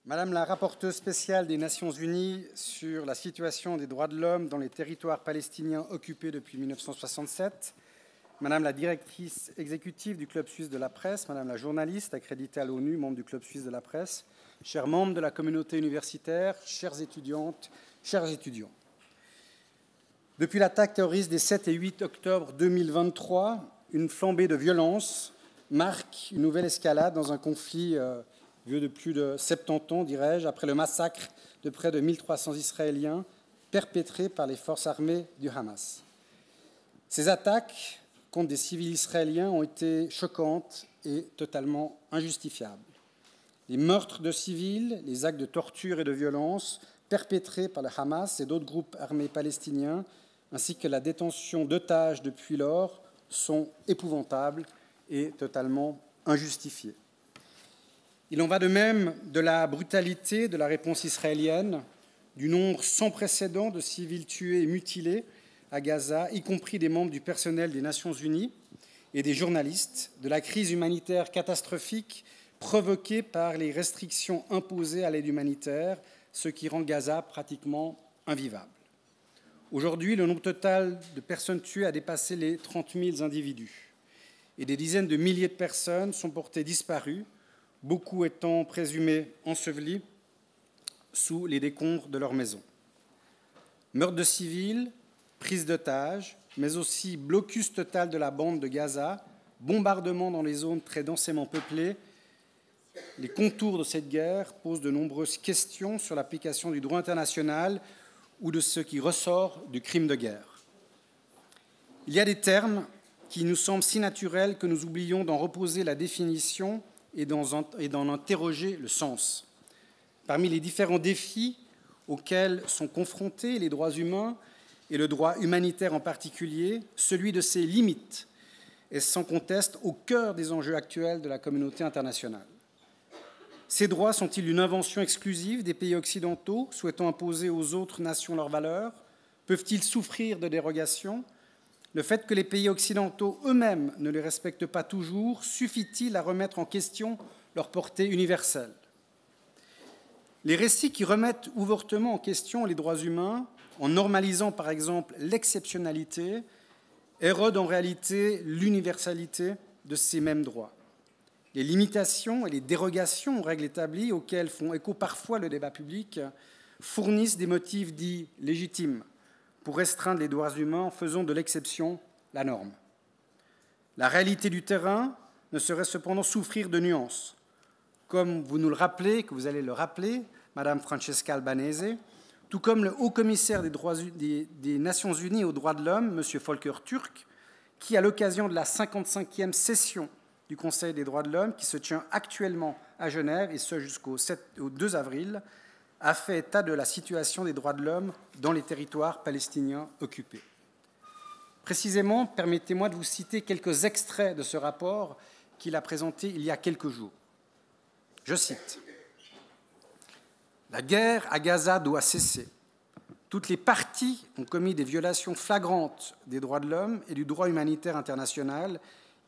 Madame la rapporteure spéciale des Nations Unies sur la situation des droits de l'homme dans les territoires palestiniens occupés depuis 1967, Madame la directrice exécutive du Club suisse de la presse, Madame la journaliste accréditée à l'ONU, membre du Club suisse de la presse, chers membres de la communauté universitaire, chères étudiantes, chers étudiants. Depuis l'attaque terroriste des 7 et 8 octobre 2023, une flambée de violence marque une nouvelle escalade dans un conflit vieux de plus de 70 ans, dirais-je, après le massacre de près de 1300 Israéliens perpétrés par les forces armées du Hamas. Ces attaques contre des civils israéliens ont été choquantes et totalement injustifiables. Les meurtres de civils, les actes de torture et de violence perpétrés par le Hamas et d'autres groupes armés palestiniens, ainsi que la détention d'otages depuis lors, sont épouvantables et totalement injustifiés. Il en va de même de la brutalité de la réponse israélienne, du nombre sans précédent de civils tués et mutilés à Gaza, y compris des membres du personnel des Nations Unies et des journalistes, de la crise humanitaire catastrophique provoquée par les restrictions imposées à l'aide humanitaire, ce qui rend Gaza pratiquement invivable. Aujourd'hui, le nombre total de personnes tuées a dépassé les 30 000 individus et des dizaines de milliers de personnes sont portées disparues, beaucoup étant présumés ensevelis sous les décombres de leurs maisons. Meurtres de civils, prise d'otages, mais aussi blocus total de la bande de Gaza, bombardements dans les zones très densément peuplées. Les contours de cette guerre posent de nombreuses questions sur l'application du droit international ou de ce qui ressort du crime de guerre. Il y a des termes qui nous semblent si naturels que nous oublions d'en reposer la définition et d'en interroger le sens. Parmi les différents défis auxquels sont confrontés les droits humains et le droit humanitaire en particulier, celui de ses limites est sans conteste au cœur des enjeux actuels de la communauté internationale. Ces droits sont-ils une invention exclusive des pays occidentaux souhaitant imposer aux autres nations leurs valeurs? Peuvent-ils souffrir de dérogations? Le fait que les pays occidentaux eux-mêmes ne les respectent pas toujours, suffit-il à remettre en question leur portée universelle? Les récits qui remettent ouvertement en question les droits humains, en normalisant par exemple l'exceptionnalité, érodent en réalité l'universalité de ces mêmes droits. Les limitations et les dérogations aux règles établies, auxquelles font écho parfois le débat public, fournissent des motifs dits légitimes pour restreindre les droits humains en faisant de l'exception la norme. La réalité du terrain ne saurait cependant souffrir de nuances. Comme vous nous le rappelez, que vous allez le rappeler, Madame Francesca Albanese, tout comme le haut-commissaire des Nations Unies aux droits de l'homme, M. Volker Türk, qui, à l'occasion de la 55e session du Conseil des droits de l'homme, qui se tient actuellement à Genève, et ce jusqu'au 2 avril, a fait état de la situation des droits de l'homme dans les territoires palestiniens occupés. Précisément, permettez-moi de vous citer quelques extraits de ce rapport qu'il a présenté il y a quelques jours. Je cite : « La guerre à Gaza doit cesser. Toutes les parties ont commis des violations flagrantes des droits de l'homme et du droit humanitaire international,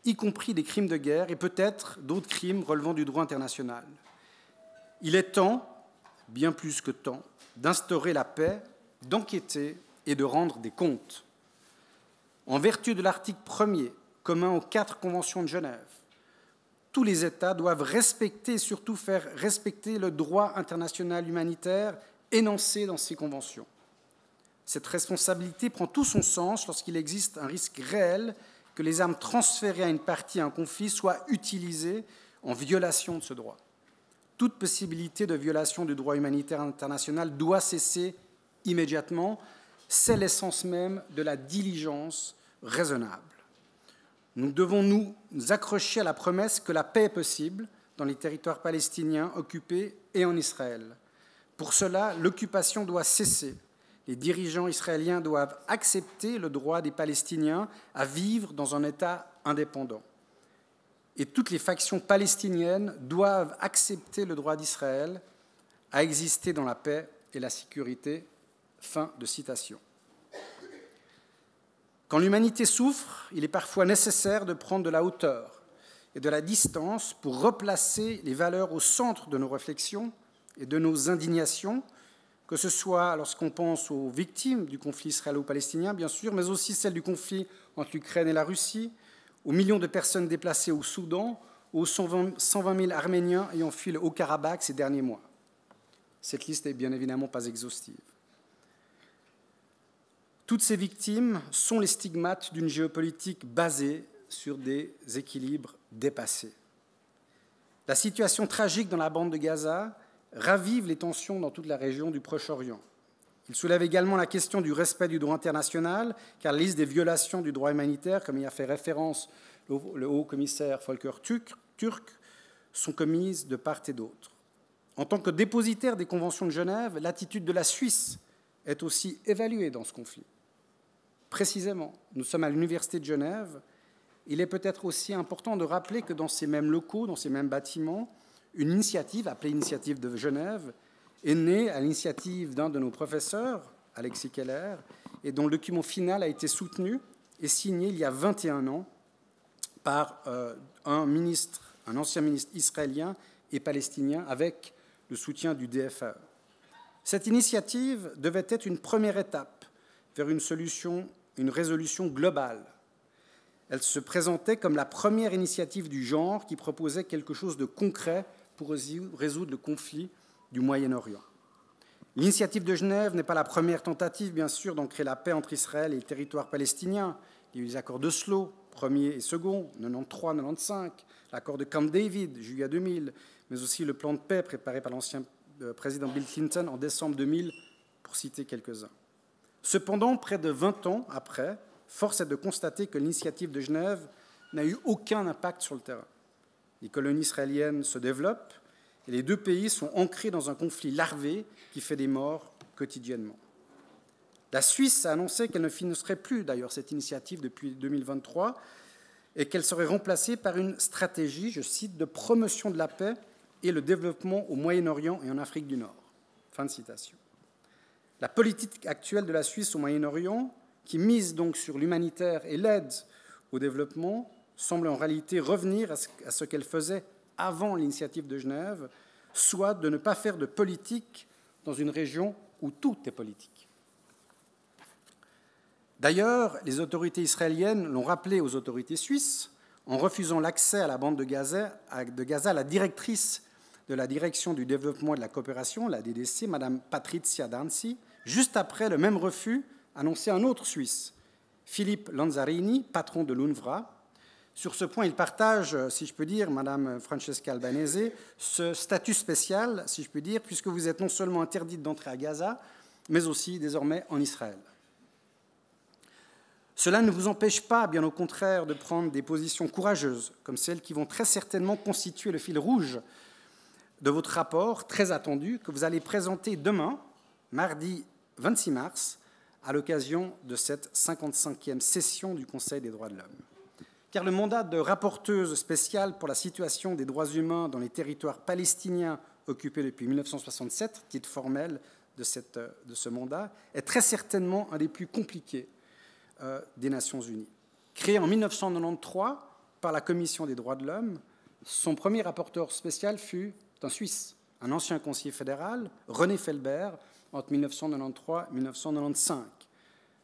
y compris des crimes de guerre et peut-être d'autres crimes relevant du droit international. Il est temps, bien plus que temps, d'instaurer la paix, d'enquêter et de rendre des comptes. En vertu de l'article 1er, commun aux 4 conventions de Genève, tous les États doivent respecter et surtout faire respecter le droit international humanitaire énoncé dans ces conventions. Cette responsabilité prend tout son sens lorsqu'il existe un risque réel que les armes transférées à une partie à un conflit soient utilisées en violation de ce droit. Toute possibilité de violation du droit humanitaire international doit cesser immédiatement. C'est l'essence même de la diligence raisonnable. Nous devons nous accrocher à la promesse que la paix est possible dans les territoires palestiniens occupés et en Israël. Pour cela, l'occupation doit cesser. Les dirigeants israéliens doivent accepter le droit des Palestiniens à vivre dans un État indépendant. Et toutes les factions palestiniennes doivent accepter le droit d'Israël à exister dans la paix et la sécurité. » Fin de citation. Quand l'humanité souffre, il est parfois nécessaire de prendre de la hauteur et de la distance pour replacer les valeurs au centre de nos réflexions et de nos indignations, que ce soit lorsqu'on pense aux victimes du conflit israélo-palestinien, bien sûr, mais aussi celles du conflit entre l'Ukraine et la Russie, aux millions de personnes déplacées au Soudan, aux 120 000 Arméniens ayant fui le Haut-Karabakh ces derniers mois. Cette liste n'est bien évidemment pas exhaustive. Toutes ces victimes sont les stigmates d'une géopolitique basée sur des équilibres dépassés. La situation tragique dans la bande de Gaza ravive les tensions dans toute la région du Proche-Orient. Il soulève également la question du respect du droit international, car la liste des violations du droit humanitaire, comme y a fait référence le haut-commissaire Volker Türk, sont commises de part et d'autre. En tant que dépositaire des conventions de Genève, l'attitude de la Suisse est aussi évaluée dans ce conflit. Précisément, nous sommes à l'Université de Genève. Il est peut-être aussi important de rappeler que dans ces mêmes locaux, dans ces mêmes bâtiments, une initiative, appelée Initiative de Genève, est née à l'initiative d'un de nos professeurs, Alexis Keller, et dont le document final a été soutenu et signé il y a 21 ans par un ancien ministre israélien et palestinien avec le soutien du DFAE. Cette initiative devait être une première étape vers une résolution globale. Elle se présentait comme la première initiative du genre qui proposait quelque chose de concret pour résoudre le conflit du Moyen-Orient. L'initiative de Genève n'est pas la première tentative, bien sûr, d'ancrer la paix entre Israël et le territoire palestinien. Il y a eu les accords d'Oslo, premier et second, 93-95, l'accord de Camp David, juillet 2000, mais aussi le plan de paix préparé par l'ancien président Bill Clinton en décembre 2000, pour citer quelques-uns. Cependant, près de 20 ans après, force est de constater que l'initiative de Genève n'a eu aucun impact sur le terrain. Les colonies israéliennes se développent et les deux pays sont ancrés dans un conflit larvé qui fait des morts quotidiennement. La Suisse a annoncé qu'elle ne financerait plus d'ailleurs cette initiative depuis 2023 et qu'elle serait remplacée par une stratégie, je cite, de promotion de la paix et le développement au Moyen-Orient et en Afrique du Nord. Fin de citation. La politique actuelle de la Suisse au Moyen-Orient, qui mise donc sur l'humanitaire et l'aide au développement, semble en réalité revenir à ce qu'elle faisait avant l'initiative de Genève, soit de ne pas faire de politique dans une région où tout est politique. D'ailleurs, les autorités israéliennes l'ont rappelé aux autorités suisses en refusant l'accès à la bande de Gaza à la directrice de la Direction du développement et de la coopération, la DDC, Mme Patrizia Danzi, juste après le même refus annoncé un autre Suisse, Philippe Lanzarini, patron de l'UNRWA. Sur ce point, il partage, si je peux dire, Mme Francesca Albanese, ce statut spécial, si je peux dire, puisque vous êtes non seulement interdite d'entrer à Gaza, mais aussi désormais en Israël. Cela ne vous empêche pas, bien au contraire, de prendre des positions courageuses, comme celles qui vont très certainement constituer le fil rouge de votre rapport, très attendu, que vous allez présenter demain, mardi 26 mars, à l'occasion de cette 55e session du Conseil des droits de l'homme. Car le mandat de rapporteuse spéciale pour la situation des droits humains dans les territoires palestiniens occupés depuis 1967, titre formel de ce mandat, est très certainement un des plus compliqués des Nations Unies. Créé en 1993 par la Commission des droits de l'homme, son premier rapporteur spécial fut un Suisse, un ancien conseiller fédéral, René Felbert, entre 1993 et 1995.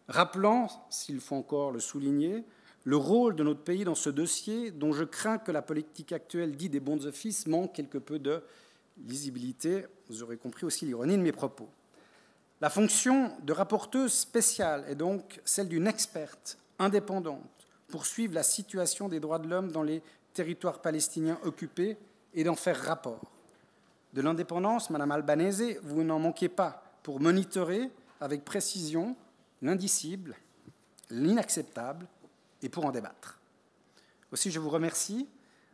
Rappelant, s'il faut encore le souligner, le rôle de notre pays dans ce dossier, dont je crains que la politique actuelle dite des bons offices manque quelque peu de lisibilité. Vous aurez compris aussi l'ironie de mes propos. La fonction de rapporteuse spéciale est donc celle d'une experte indépendante pour suivre la situation des droits de l'homme dans les territoires palestiniens occupés et d'en faire rapport. De l'indépendance, Mme Albanese, vous n'en manquez pas pour monitorer avec précision l'indicible, l'inacceptable et pour en débattre. Aussi, je vous remercie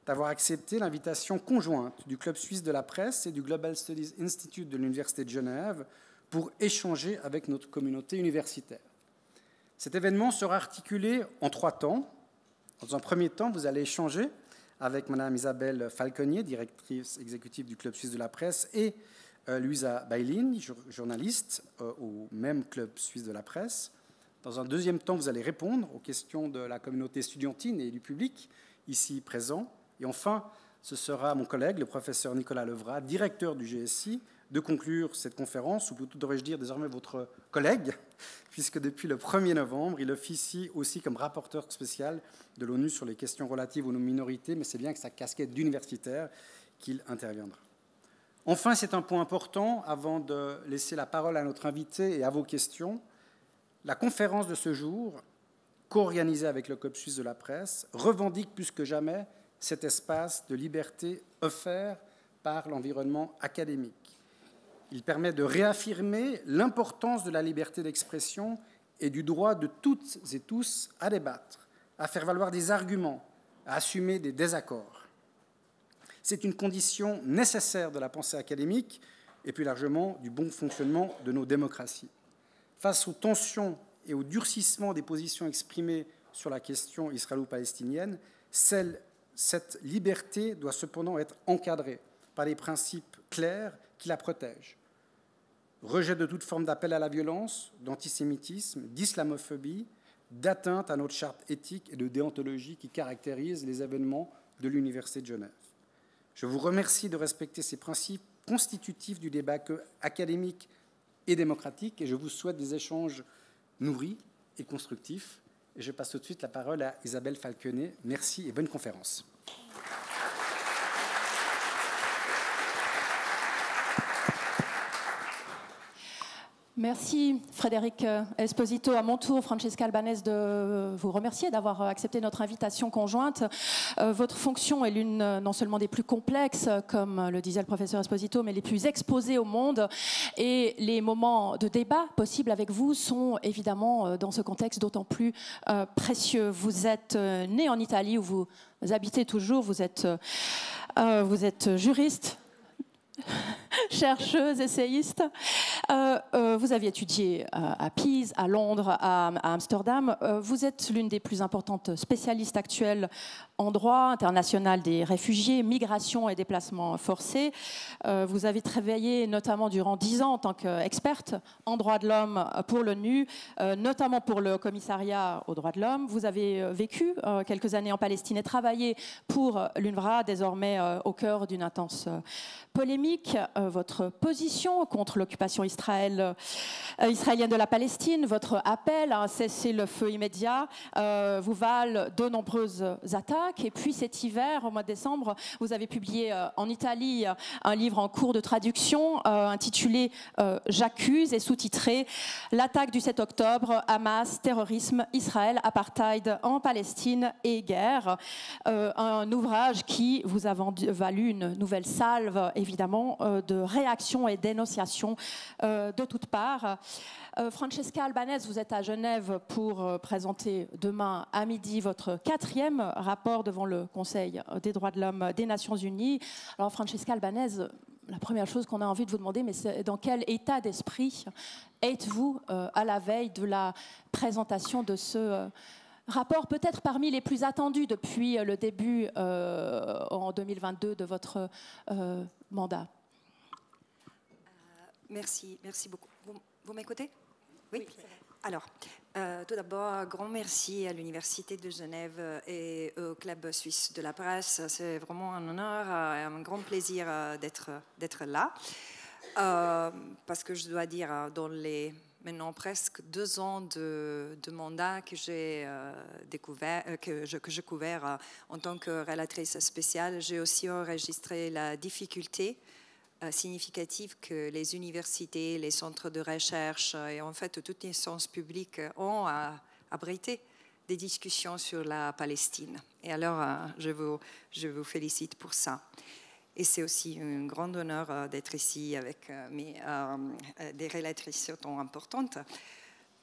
d'avoir accepté l'invitation conjointe du Club suisse de la presse et du Global Studies Institute de l'Université de Genève pour échanger avec notre communauté universitaire. Cet événement sera articulé en 3 temps. Dans un premier temps, vous allez échanger avec Mme Isabelle Falconier, directrice exécutive du Club suisse de la presse, et Luisa Bailin, journaliste au même Club suisse de la presse. Dans un deuxième temps, vous allez répondre aux questions de la communauté estudiantine et du public ici présent. Et enfin, ce sera mon collègue, le professeur Nicolas Levrat, directeur du GSI, de conclure cette conférence, ou plutôt devrais-je dire désormais votre collègue, puisque depuis le 1er novembre, il officie aussi comme rapporteur spécial de l'ONU sur les questions relatives aux minorités, mais c'est bien avec sa casquette d'universitaire qu'il interviendra. Enfin, c'est un point important, avant de laisser la parole à notre invité et à vos questions, la conférence de ce jour, co-organisée avec le Club suisse de la presse, revendique plus que jamais cet espace de liberté offert par l'environnement académique. Il permet de réaffirmer l'importance de la liberté d'expression et du droit de toutes et tous à débattre, à faire valoir des arguments, à assumer des désaccords. C'est une condition nécessaire de la pensée académique et plus largement du bon fonctionnement de nos démocraties. Face aux tensions et au durcissement des positions exprimées sur la question israélo-palestinienne, cette liberté doit cependant être encadrée par des principes clairs qui la protègent. Rejet de toute forme d'appel à la violence, d'antisémitisme, d'islamophobie, d'atteinte à notre charte éthique et de déontologie qui caractérise les événements de l'Université de Genève. Je vous remercie de respecter ces principes constitutifs du débat académique et démocratique et je vous souhaite des échanges nourris et constructifs. Et je passe tout de suite la parole à Isabelle Falconet. Merci et bonne conférence. Merci Frédéric Esposito. À mon tour, Francesca Albanese, de vous remercier d'avoir accepté notre invitation conjointe. Votre fonction est l'une non seulement des plus complexes, comme le disait le professeur Esposito, mais les plus exposées au monde. Et les moments de débat possibles avec vous sont évidemment, dans ce contexte, d'autant plus précieux. Vous êtes né en Italie, où vous habitez toujours, vous êtes juriste, chercheuse, essayiste. Vous aviez étudié à Pise, à Londres, à Amsterdam. Vous êtes l'une des plus importantes spécialistes actuelles en droit international des réfugiés, migration et déplacements forcés. Vous avez travaillé notamment durant 10 ans en tant qu'experte en droits de l'homme pour l'ONU, notamment pour le commissariat aux droits de l'homme. Vous avez vécu quelques années en Palestine et travaillé pour l'UNRWA, désormais au cœur d'une intense polémique. Votre position contre l'occupation israélienne de la Palestine, votre appel à un cessez-le-feu immédiat vous valent de nombreuses attaques. Et puis cet hiver, au mois de décembre, vous avez publié en Italie un livre en cours de traduction intitulé « J'accuse » et sous-titré « L'attaque du 7 octobre, Hamas, terrorisme, Israël, apartheid en Palestine et guerre ». Un ouvrage qui vous a valu une nouvelle salve, évidemment, de réactions et dénonciations de toutes parts. Francesca Albanese, vous êtes à Genève pour présenter demain à midi votre 4e rapport devant le Conseil des droits de l'homme des Nations Unies. Alors Francesca Albanese, la première chose qu'on a envie de vous demander, mais c'est dans quel état d'esprit êtes-vous à la veille de la présentation de ce rapport, peut-être parmi les plus attendus depuis le début en 2022 de votre mandat? Merci beaucoup. Vous m'écoutez? Oui. Alors, tout d'abord, grand merci à l'Université de Genève et au Club suisse de la presse. C'est vraiment un honneur et un grand plaisir d'être là. Parce que je dois dire, dans les maintenant presque 2 ans de mandat que j'ai découvert, que je couvert en tant que relatrice spéciale, j'ai aussi enregistré la difficulté significative que les universités, les centres de recherche et en fait toutes les instances publiques ont abrité des discussions sur la Palestine. Et alors, je vous félicite pour ça. Et c'est aussi un grand honneur d'être ici avec des relatrices autant importantes.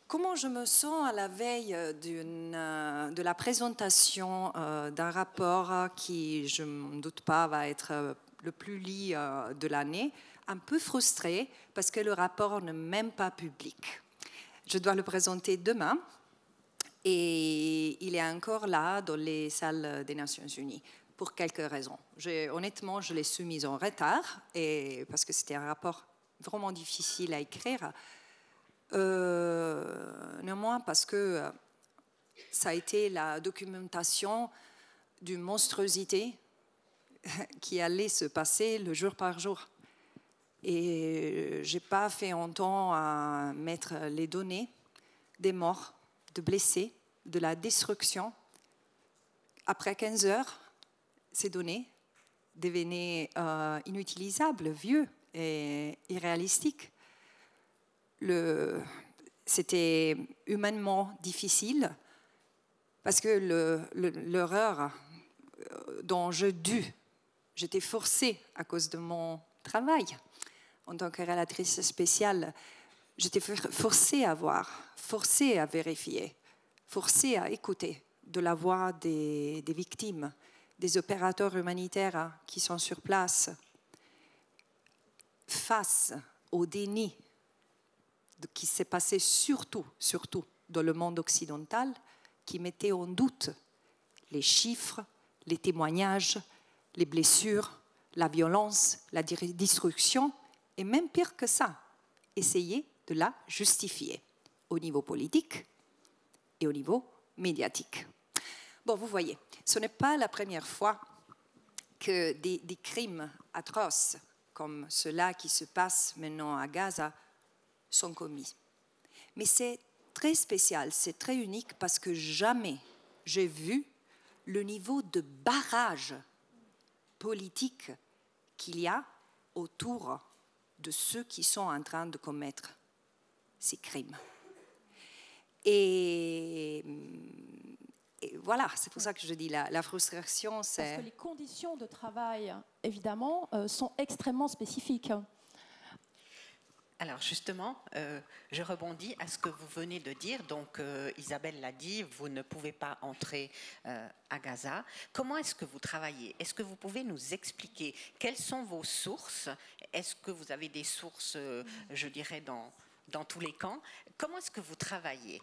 Comment je me sens à la veille de la présentation d'un rapport qui, je ne doute pas, va être le plus lu de l'année, un peu frustrée parce que le rapport n'est même pas public. Je dois le présenter demain et il est encore là dans les salles des Nations Unies pour quelques raisons. Honnêtement, je l'ai soumis en retard parce que c'était un rapport vraiment difficile à écrire. Néanmoins, parce que ça a été la documentation d'une monstruosité qui allait se passer le jour par jour. Et je n'ai pas fait un temps à mettre les données des morts, de blessés, de la destruction. Après 15 heures, ces données devenaient inutilisables, vieux et irréalistiques. C'était humainement difficile parce que l'horreur dont j'étais forcée à cause de mon travail en tant que relatrice spéciale, j'étais forcée à voir, forcée à vérifier, forcée à écouter de la voix des victimes, des opérateurs humanitaires qui sont sur place, face au déni qui s'est passé surtout dans le monde occidental, qui mettait en doute les chiffres, les témoignages, les blessures, la violence, la destruction, et même pire que ça, essayer de la justifier au niveau politique et au niveau médiatique. Bon, vous voyez, ce n'est pas la première fois que des crimes atroces comme ceux-là qui se passent maintenant à Gaza sont commis. Mais c'est très spécial, c'est très unique parce que jamais j'ai vu le niveau de barrage politique qu'il y a autour de ceux qui sont en train de commettre ces crimes. Et voilà, c'est pour ça que je dis la frustration, c'est... Parce que les conditions de travail, évidemment, sont extrêmement spécifiques. Alors justement, je rebondis à ce que vous venez de dire. Donc Isabelle l'a dit, vous ne pouvez pas entrer à Gaza. Comment est-ce que vous travaillez? Est-ce que vous pouvez nous expliquer quelles sont vos sources? Est-ce que vous avez des sources, je dirais, dans tous les camps? Comment est-ce que vous travaillez?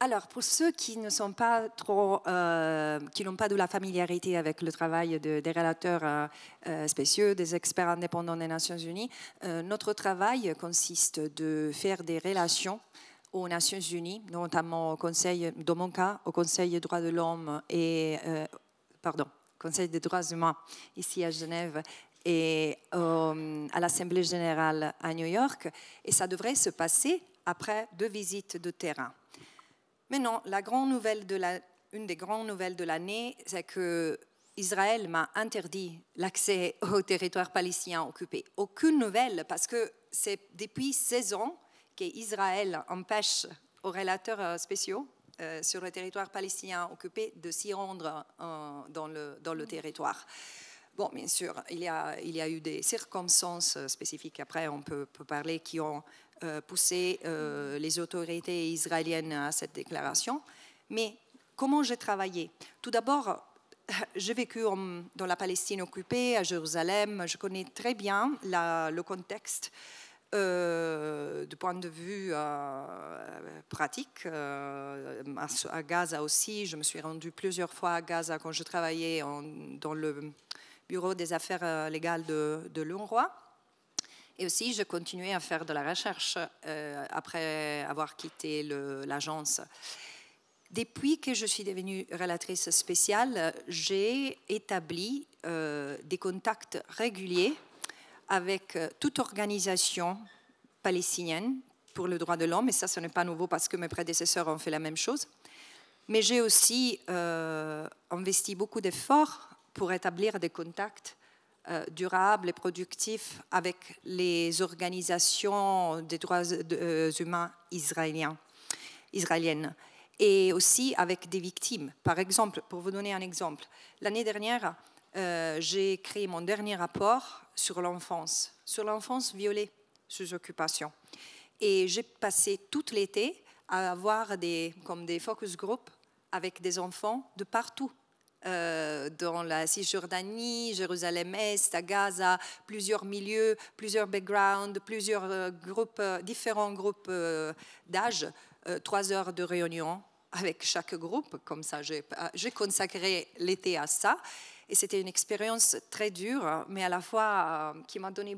Alors, pour ceux qui ne sont pas trop, qui n'ont pas de la familiarité avec le travail des relateurs spéciaux, des experts indépendants des Nations Unies, notre travail consiste de faire des relations aux Nations Unies, notamment au Conseil, dans mon cas, au Conseil des droits de l'homme et, Conseil des droits humains ici à Genève et à l'Assemblée générale à New York, et ça devrait se passer après 2 visites de terrain. Mais non, une des grandes nouvelles de l'année, c'est que Israël m'a interdit l'accès au territoire palestinien occupé. Aucune nouvelle, parce que c'est depuis 16 ans qu'Israël empêche aux relateurs spéciaux sur le territoire palestinien occupé de s'y rendre dans le territoire. Bon, bien sûr, il y a eu des circonstances spécifiques, après on peut parler, qui ont poussé les autorités israéliennes à cette déclaration. Mais comment j'ai travaillé? Tout d'abord, j'ai vécu dans la Palestine occupée, à Jérusalem. Je connais très bien le contexte du point de vue pratique. À Gaza aussi, je me suis rendue plusieurs fois à Gaza quand je travaillais dans le bureau des affaires légales de l'UNRWA. Et aussi, je continuais à faire de la recherche après avoir quitté l'agence. Depuis que je suis devenue relatrice spéciale, j'ai établi des contacts réguliers avec toute organisation palestinienne pour le droit de l'homme. Et ça, ce n'est pas nouveau parce que mes prédécesseurs ont fait la même chose. Mais j'ai aussi investi beaucoup d'efforts pour établir des contacts durables et productifs avec les organisations des droits humains israéliennes et aussi avec des victimes. Par exemple, pour vous donner un exemple, l'année dernière, j'ai écrit mon dernier rapport sur l'enfance violée sous occupation. Et j'ai passé tout l'été à avoir des focus group avec des enfants de partout. Dans la Cisjordanie, Jérusalem-Est, à Gaza, plusieurs milieux, plusieurs backgrounds, plusieurs différents groupes d'âge, 3 heures de réunion avec chaque groupe. Comme ça, j'ai consacré l'été à ça. Et c'était une expérience très dure, mais à la fois qui m'a donné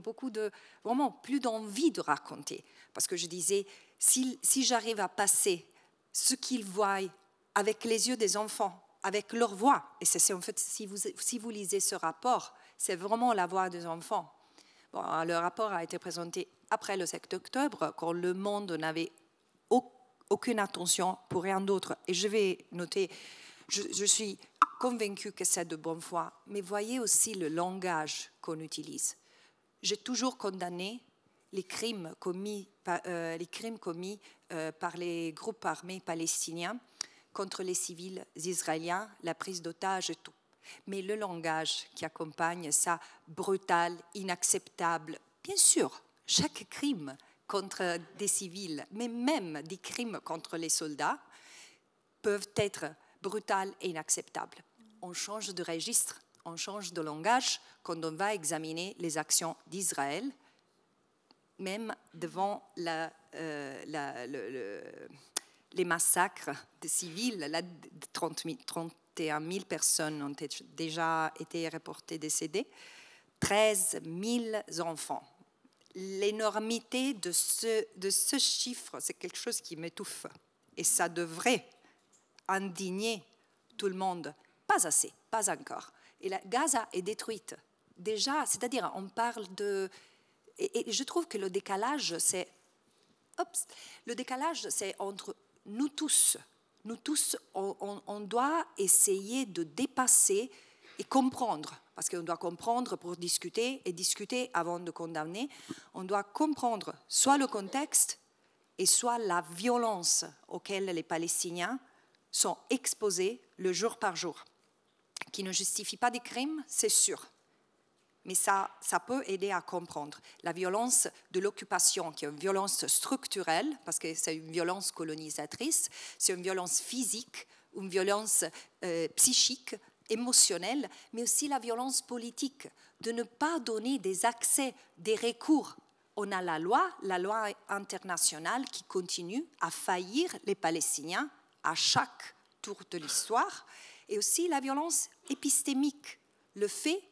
vraiment plus d'envie de raconter. Parce que je disais, si j'arrive à passer ce qu'ils voient avec les yeux des enfants, avec leur voix, et c'est en fait, si vous lisez ce rapport, c'est vraiment la voix des enfants. Bon, le rapport a été présenté après le 7 octobre, quand le monde n'avait aucune attention pour rien d'autre. Et je vais noter, je suis convaincue que c'est de bonne foi, mais voyez aussi le langage qu'on utilise. J'ai toujours condamné les crimes commis par les groupes armés palestiniens contre les civils israéliens, la prise d'otages et tout. Mais le langage qui accompagne ça, brutal, inacceptable, bien sûr, chaque crime contre des civils, mais même des crimes contre les soldats, peuvent être brutaux et inacceptables. On change de registre, on change de langage quand on va examiner les actions d'Israël, même devant les massacres de civils. 31 000 personnes ont déjà été reportées décédées, 13 000 enfants. L'énormité de ce chiffre, c'est quelque chose qui m'étouffe. Et ça devrait indigner tout le monde. Pas assez, pas encore. Et Gaza est détruite. Déjà, c'est-à-dire, on parle de... Et je trouve que le décalage, c'est entre nous tous. Nous tous, on doit essayer de dépasser et comprendre, parce qu'on doit comprendre pour discuter, et discuter avant de condamner. On doit comprendre soit le contexte, et soit la violence auquel les Palestiniens sont exposés le jour par jour, qui ne justifie pas des crimes, c'est sûr. Mais ça peut aider à comprendre la violence de l'occupation, qui est une violence structurelle, parce que c'est une violence colonisatrice, c'est une violence physique, une violence psychique, émotionnelle, mais aussi la violence politique, de ne pas donner des accès, des recours. On a la loi internationale qui continue à faillir les Palestiniens à chaque tour de l'histoire, et aussi la violence épistémique, le fait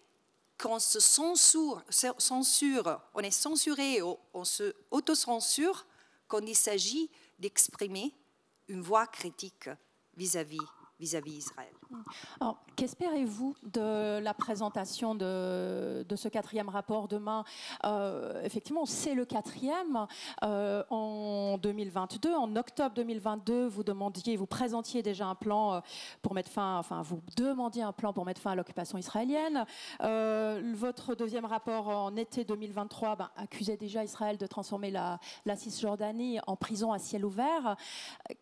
qu'on se censure, on est censuré, on se autocensure quand il s'agit d'exprimer une voix critique vis-à-vis Israël. Alors, qu'espérez-vous de la présentation de ce 4e rapport demain? Effectivement, c'est le 4e. En 2022, en octobre 2022, vous présentiez déjà un plan pour mettre fin, vous demandiez un plan pour mettre fin à l'occupation israélienne. Votre 2e rapport en été 2023 accusait déjà Israël de transformer la Cisjordanie en prison à ciel ouvert.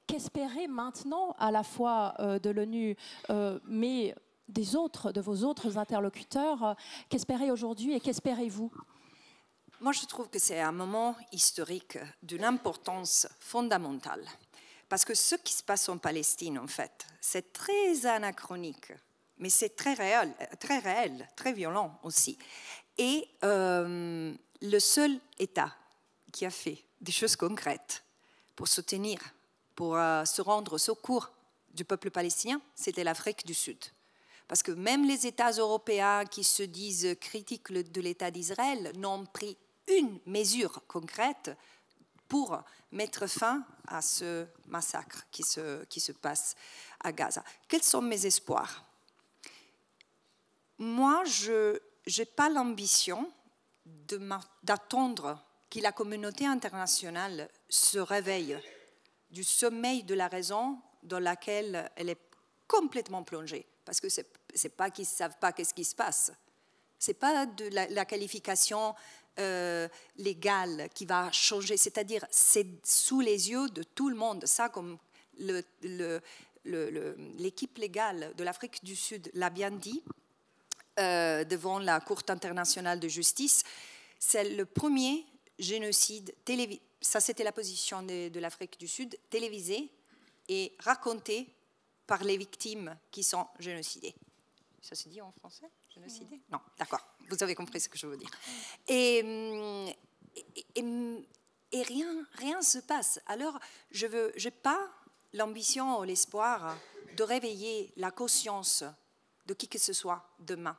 Qu'espérez maintenant, à la fois de l'ONU, mais de vos autres interlocuteurs, qu'espérez aujourd'hui et qu'espérez-vous? Moi, je trouve que c'est un moment historique d'une importance fondamentale. Parce que ce qui se passe en Palestine, en fait, c'est très anachronique, mais c'est très réel, très violent aussi. Et le seul État qui a fait des choses concrètes pour soutenir, pour se rendre au secours du peuple palestinien, c'était l'Afrique du Sud. Parce que même les États européens qui se disent critiques de l'État d'Israël n'ont pris une mesure concrète pour mettre fin à ce massacre qui se passe à Gaza. Quels sont mes espoirs? Moi, je n'ai pas l'ambition d'attendre que la communauté internationale se réveille du sommeil de la raison dans laquelle elle est complètement plongée. Parce que ce n'est pas qu'ils ne savent pas qu'est-ce qui se passe. Ce n'est pas de la qualification légale qui va changer. C'est-à-dire, c'est sous les yeux de tout le monde. Ça, comme l'équipe légale de l'Afrique du Sud l'a bien dit, devant la Cour internationale de justice, c'est le premier génocide télévisé. Ça, c'était la position de l'Afrique du Sud, télévisé et raconté par les victimes qui sont génocidées. Ça se dit en français, génocidé? Non, d'accord, vous avez compris ce que je veux dire. Et rien se passe. Alors, je n'ai pas l'ambition ou l'espoir de réveiller la conscience de qui que ce soit demain.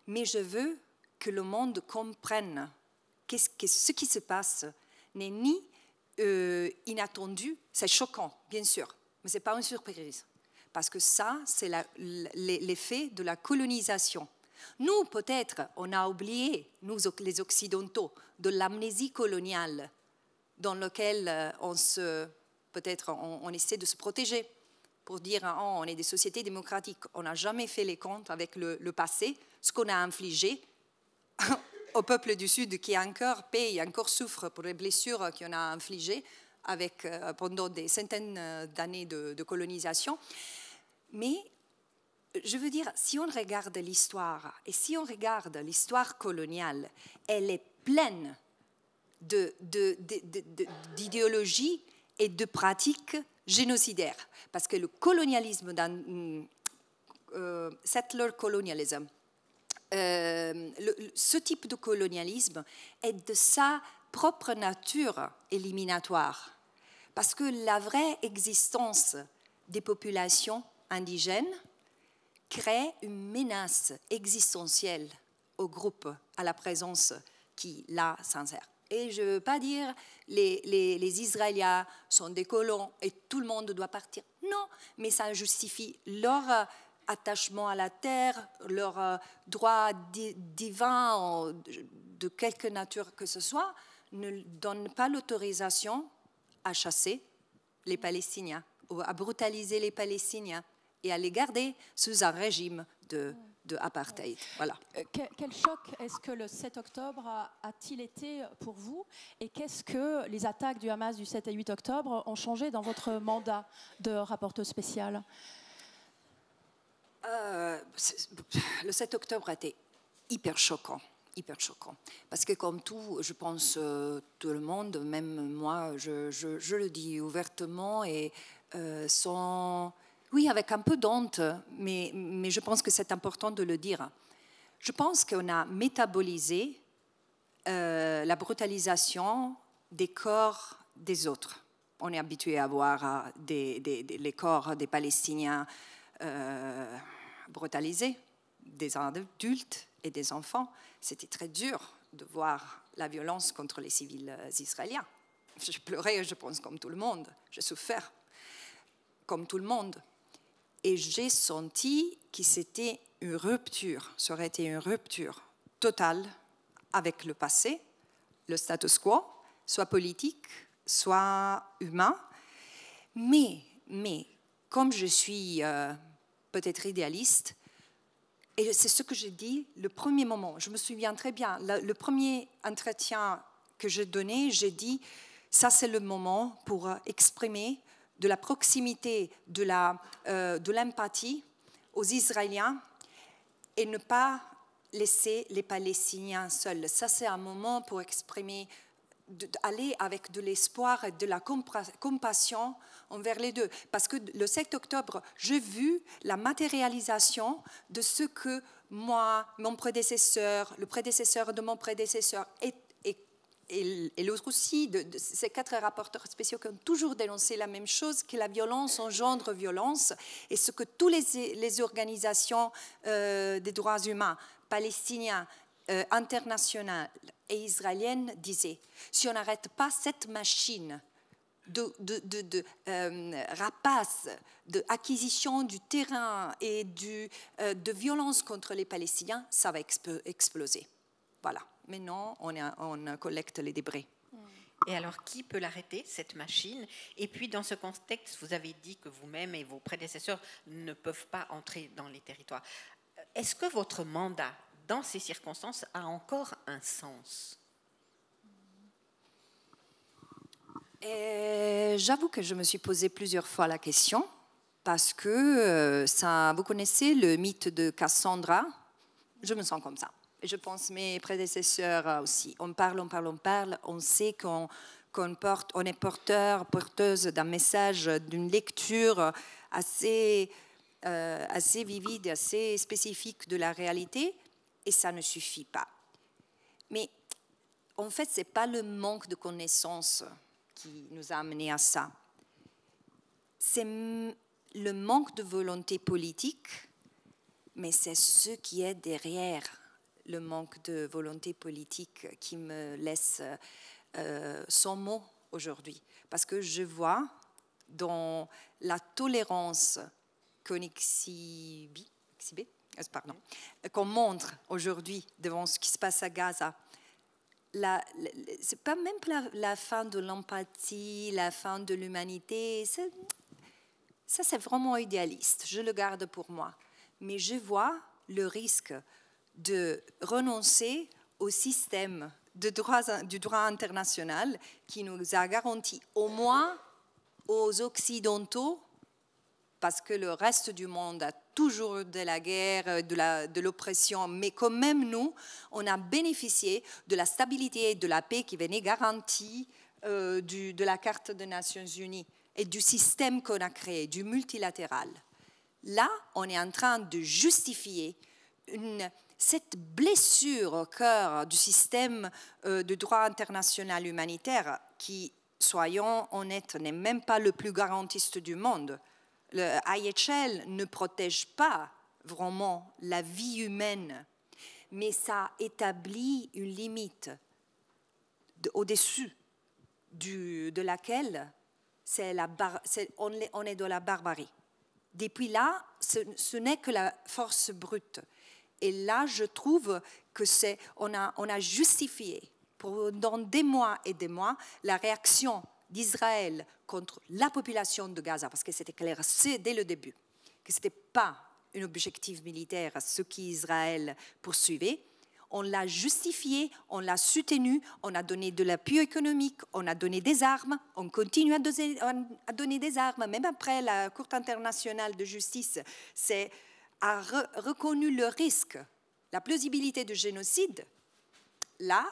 Mais je veux que le monde comprenne que ce qui se passe n'est ni inattendu, c'est choquant, bien sûr, mais ce n'est pas une surprise. Parce que ça, c'est l'effet de la colonisation. Nous, peut-être, on a oublié, nous les Occidentaux, de l'amnésie coloniale dans laquelle peut-être on essaie de se protéger pour dire oh, on est des sociétés démocratiques. On n'a jamais fait les comptes avec le passé, ce qu'on a infligé au peuple du Sud qui encore paye, encore souffre pour les blessures qu'on a infligées pendant des centaines d'années de colonisation. Mais je veux dire, si on regarde l'histoire, et si on regarde l'histoire coloniale, elle est pleine d'idéologies et de pratiques génocidaires. Parce que le colonialisme, settler colonialism, ce type de colonialisme est de sa propre nature éliminatoire. Parce que la vraie existence des populations indigènes crée une menace existentielle au groupe, à la présence qui là s'insère. Et je ne veux pas dire les Israéliens sont des colons et tout le monde doit partir. Non, mais ça justifie leur attachement à la terre, leur droit divin de quelque nature que ce soit, ne donne pas l'autorisation à chasser les Palestiniens ou à brutaliser les Palestiniens et à les garder sous un régime de apartheid. Voilà. Quel choc est-ce que le 7 octobre a-t-il été pour vous? Et qu'est-ce que les attaques du Hamas du 7 et 8 octobre ont changé dans votre mandat de rapporteuse spéciale? Le 7 octobre a été hyper choquant. Parce que comme tout, je pense, tout le monde, même moi, je le dis ouvertement et oui, avec un peu d'honte, mais je pense que c'est important de le dire. Je pense qu'on a métabolisé la brutalisation des corps des autres. On est habitué à voir les corps des Palestiniens brutalisés, des adultes et des enfants. C'était très dur de voir la violence contre les civils israéliens. Je pleurais, je pense, comme tout le monde. J'ai souffert, comme tout le monde. Et j'ai senti que c'était une rupture, ça aurait été une rupture totale avec le passé, le status quo, soit politique, soit humain. Mais comme je suis peut-être idéaliste, et c'est ce que j'ai dit le premier moment, je me souviens très bien, le premier entretien que j'ai donné, j'ai dit, ça c'est le moment pour exprimer de la proximité, de l'empathie aux Israéliens et ne pas laisser les Palestiniens seuls. Ça, c'est un moment pour exprimer, aller avec de l'espoir et de la compassion envers les deux. Parce que le 7 octobre, j'ai vu la matérialisation de ce que moi, mon prédécesseur, le prédécesseur de mon prédécesseur et l'autre aussi, de ces 4 rapporteurs spéciaux qui ont toujours dénoncé la même chose, que la violence engendre violence, et ce que toutes les organisations des droits humains, palestiniens, internationales et israéliennes disaient. Si on n'arrête pas cette machine de rapace, d'acquisition du terrain et de violence contre les Palestiniens, ça va exploser. Voilà. Maintenant, on collecte les débris. Et alors, qui peut l'arrêter, cette machine? Et puis, dans ce contexte, vous avez dit que vous-même et vos prédécesseurs ne peuvent pas entrer dans les territoires. Est-ce que votre mandat, dans ces circonstances, a encore un sens? J'avoue que je me suis posé plusieurs fois la question, parce que vous connaissez le mythe de Cassandra? Je me sens comme ça. Je pense mes prédécesseurs aussi. On parle, on sait qu'on est porteuse d'un message, d'une lecture assez vivide, assez spécifique de la réalité, et ça ne suffit pas. Mais en fait, ce n'est pas le manque de connaissances qui nous a amenés à ça. C'est le manque de volonté politique, mais c'est ce qui est derrière le manque de volonté politique qui me laisse sans mots aujourd'hui. Parce que je vois dans la tolérance qu'on exhibe qu'on montre aujourd'hui devant ce qui se passe à Gaza, c'est pas même la fin de l'empathie, la fin de l'humanité. Ça, c'est vraiment idéaliste. Je le garde pour moi. Mais je vois le risque de renoncer au système du droit international qui nous a garanti au moins aux Occidentaux, parce que le reste du monde a toujours de la guerre, de l'oppression, mais quand même nous, on a bénéficié de la stabilité et de la paix qui venait garantie de la Charte des Nations Unies et du système qu'on a créé, du multilatéral. Là, on est en train de justifier cette blessure au cœur du système de droit international humanitaire qui, soyons honnêtes, n'est même pas le plus garantiste du monde. Le IHL ne protège pas vraiment la vie humaine, mais ça établit une limite au-dessus de laquelle on est de la barbarie. Depuis là, ce n'est que la force brute. Et là, je trouve que on a justifié pendant des mois et des mois la réaction d'Israël contre la population de Gaza, parce que c'était clair dès le début que ce n'était pas un objectif militaire ce qu'Israël poursuivait. On l'a justifié, on l'a soutenu, on a donné de l'appui économique, on a donné des armes, on continue à donner des armes, même après la Cour internationale de justice a reconnu le risque, la plausibilité de génocide. Là,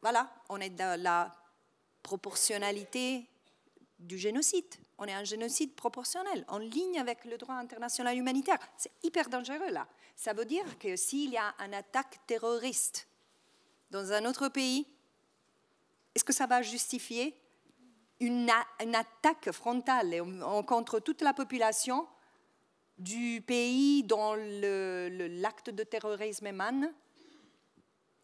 voilà, on est dans la proportionnalité du génocide. On est un génocide proportionnel, en ligne avec le droit international humanitaire. C'est hyper dangereux, là. Ça veut dire que s'il y a une attaque terroriste dans un autre pays, est-ce que ça va justifier une attaque frontale contre toute la population du pays dont l'acte de terrorisme émane?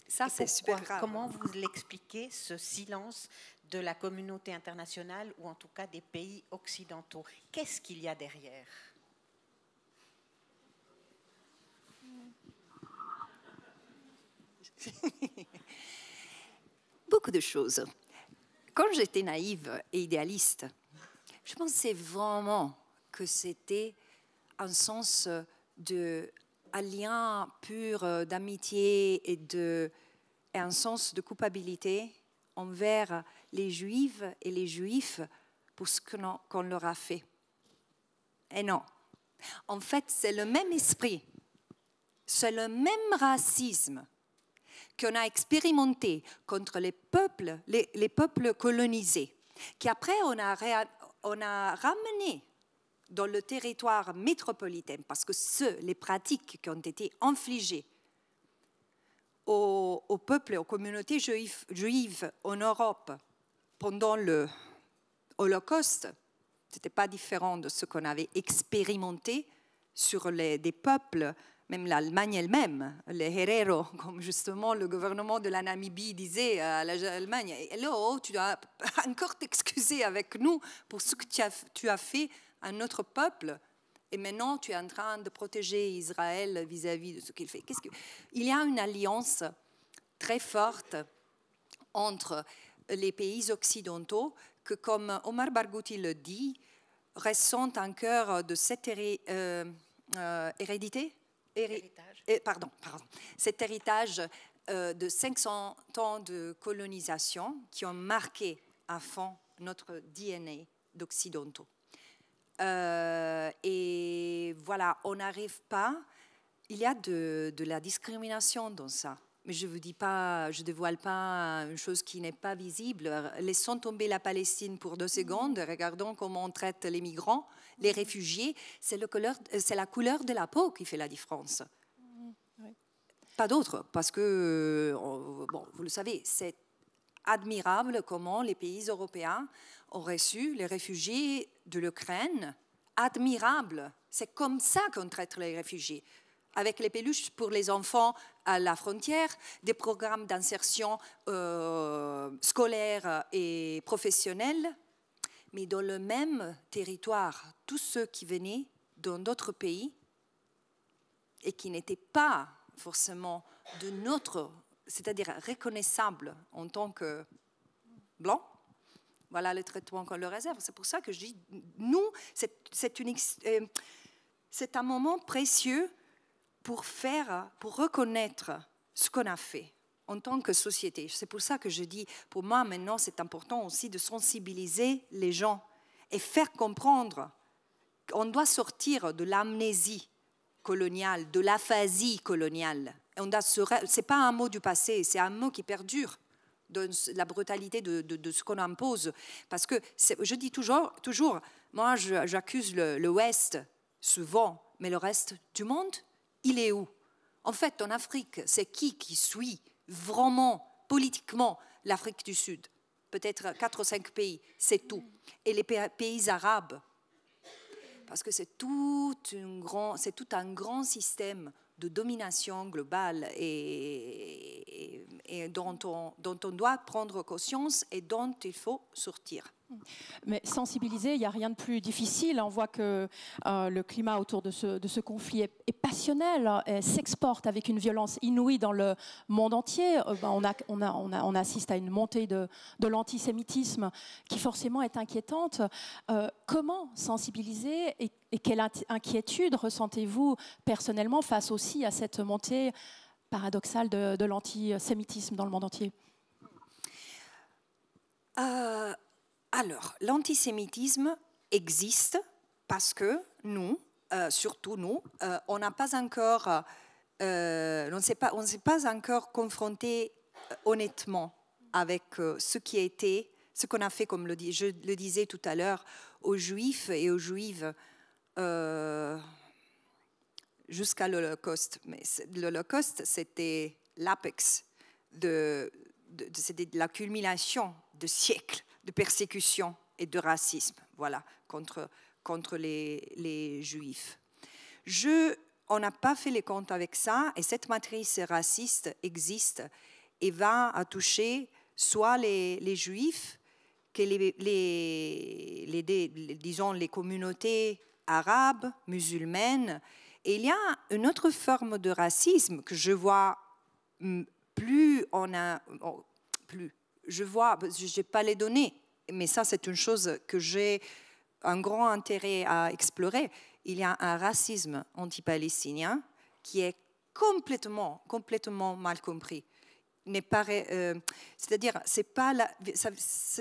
Ça, c'est super grave. Comment vous l'expliquez, ce silence de la communauté internationale, ou en tout cas des pays occidentaux? Qu'est-ce qu'il y a derrière? Beaucoup de choses. Quand j'étais naïve et idéaliste, je pensais vraiment que c'était un sens un lien pur d'amitié et un sens de culpabilité envers les Juifs et les Juifs pour ce qu'on leur a fait. Et non. En fait, c'est le même esprit, c'est le même racisme qu'on a expérimenté contre les peuples colonisés, qu'après on a ramené dans le territoire métropolitain, parce que les pratiques qui ont été infligées aux peuples, aux communautés juives en Europe pendant l'Holocauste, ce n'était pas différent de ce qu'on avait expérimenté sur des peuples, même l'Allemagne elle-même, les Herero, comme justement le gouvernement de la Namibie disait à l'Allemagne, hello, tu dois encore t'excuser avec nous pour ce que tu as fait à notre peuple, et maintenant tu es en train de protéger Israël vis-à-vis de ce qu'il fait. Il y a une alliance très forte entre les pays occidentaux que, comme Omar Barghouti le dit, ressentent en cœur de cette cet héritage de 500 ans de colonisation qui ont marqué à fond notre DNA d'occidentaux. Et voilà, on n'arrive pas. Il y a de la discrimination dans ça. Mais je ne vous dis pas, je ne dévoile pas une chose qui n'est pas visible. Laissons tomber la Palestine pour 2 secondes. Regardons comment on traite les migrants, les réfugiés. C'est la couleur de la peau qui fait la différence. Oui. Pas d'autre, parce que, bon, vous le savez, c'est admirable comment les pays européens ont reçu les réfugiés de l'Ukraine. Admirable. C'est comme ça qu'on traite les réfugiés. Avec les peluches pour les enfants à la frontière, des programmes d'insertion scolaire et professionnelle, mais dans le même territoire, tous ceux qui venaient dans d'autres pays, et qui n'était pas forcément de notre, c'est-à-dire reconnaissable en tant que blanc, voilà le traitement qu'on leur réserve. C'est pour ça que je dis, nous, c'est un moment précieux pour reconnaître ce qu'on a fait en tant que société. C'est pour ça que je dis, pour moi, maintenant, c'est important aussi de sensibiliser les gens et faire comprendre qu'on doit sortir de l'amnésie coloniale, de l'aphasie coloniale. Ce n'est pas un mot du passé, c'est un mot qui perdure de la brutalité de ce qu'on impose. Parce que, je dis toujours moi, j'accuse l'Ouest souvent, mais le reste du monde, il est où? En fait, en Afrique, c'est qui suit vraiment, politiquement, l'Afrique du Sud? Peut-être 4 ou 5 pays, c'est tout. Et les pays arabes, parce que c'est tout un grand système de domination globale et dont on doit prendre conscience et dont il faut sortir. Mais sensibiliser, il n'y a rien de plus difficile. On voit que le climat autour de ce conflit est passionnel, s'exporte avec une violence inouïe dans le monde entier. On assiste à une montée de l'antisémitisme qui forcément est inquiétante. Comment sensibiliser et quelle inquiétude ressentez-vous personnellement face aussi à cette montée paradoxale de l'antisémitisme dans le monde entier? Alors, l'antisémitisme existe parce que nous, surtout nous, on n'a pas encore, on ne s'est pas encore confronté honnêtement avec ce qu'on a fait, comme je le disais tout à l'heure, aux Juifs et aux Juives jusqu'à l'Holocauste. Mais l'Holocauste, c'était l'apex c'était la culmination de siècles de persécution et de racisme, voilà, contre les Juifs. On n'a pas fait les comptes avec ça, et cette matrice raciste existe et va toucher soit les Juifs, que disons les communautés arabes, musulmanes, et il y a une autre forme de racisme que je vois je n'ai pas les données, mais ça, c'est une chose que j'ai un grand intérêt à explorer. Il y a un racisme anti-palestinien qui est complètement mal compris. C'est-à-dire, ça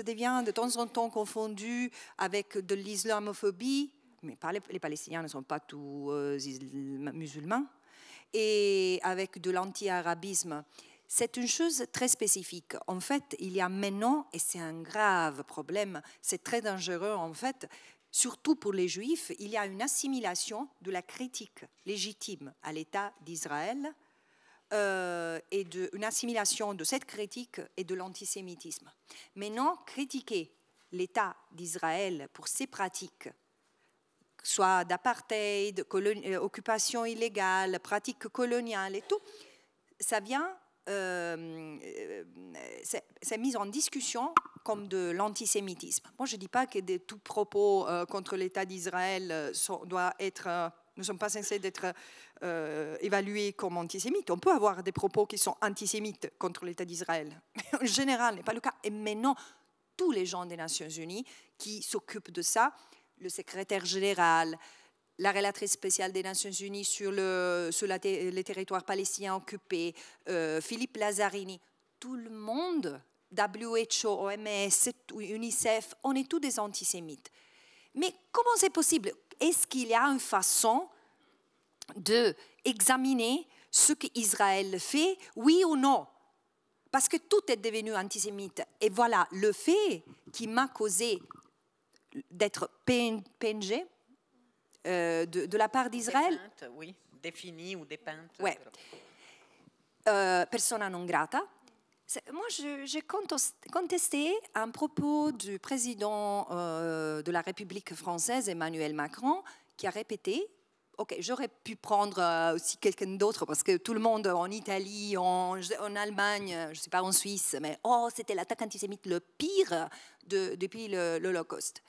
devient de temps en temps confondu avec de l'islamophobie, mais les Palestiniens ne sont pas tous musulmans, et avec de l'anti-arabisme. C'est une chose très spécifique. En fait, il y a maintenant, et c'est un grave problème, c'est très dangereux en fait, surtout pour les Juifs, il y a une assimilation de la critique légitime à l'État d'Israël et une assimilation de cette critique et de l'antisémitisme. Maintenant, critiquer l'État d'Israël pour ses pratiques, soit d'apartheid, occupation illégale, pratiques coloniales et tout, ça vient... c'est mis en discussion comme de l'antisémitisme. Moi, je ne dis pas que tout propos contre l'État d'Israël ne sont pas censés d'être évalués comme antisémites. On peut avoir des propos qui sont antisémites contre l'État d'Israël. Mais en général, ce n'est pas le cas. Et maintenant, tous les gens des Nations Unies qui s'occupent de ça, le secrétaire général, la relatrice spéciale des Nations Unies sur les territoires palestiniens occupés, Philippe Lazzarini, tout le monde, WHO, OMS, UNICEF, on est tous des antisémites. Mais comment c'est possible? Est-ce qu'il y a une façon d'examiner ce qu'Israël fait, oui ou non? Parce que tout est devenu antisémite. Et voilà, le fait qui m'a causé d'être PNG, de la part d'Israël. Oui, définie ou dépeinte. Ouais. Persona non grata. Moi, j'ai contesté un propos du président de la République française, Emmanuel Macron, qui a répété, ok, j'aurais pu prendre aussi quelqu'un d'autre, parce que tout le monde en Italie, en Allemagne, je ne sais pas, en Suisse, mais c'était l'attaque antisémite le pire depuis l'Holocauste.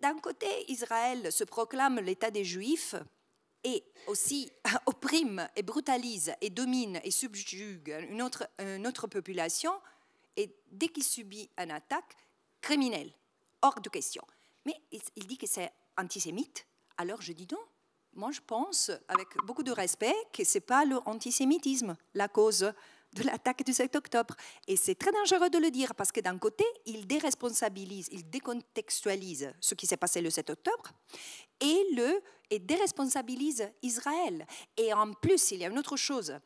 D'un côté, Israël se proclame l'État des Juifs et aussi opprime et brutalise et domine et subjugue une autre population, et dès qu'il subit une attaque, criminel, hors de question. Mais il dit que c'est antisémite, alors je dis non. Moi, je pense, avec beaucoup de respect, que ce n'est pas l'antisémitisme la cause de l'attaque du 7 octobre. Et c'est très dangereux de le dire, parce que d'un côté, il déresponsabilise, il décontextualise ce qui s'est passé le 7 octobre, et déresponsabilise Israël. Et en plus, il y a une autre chose,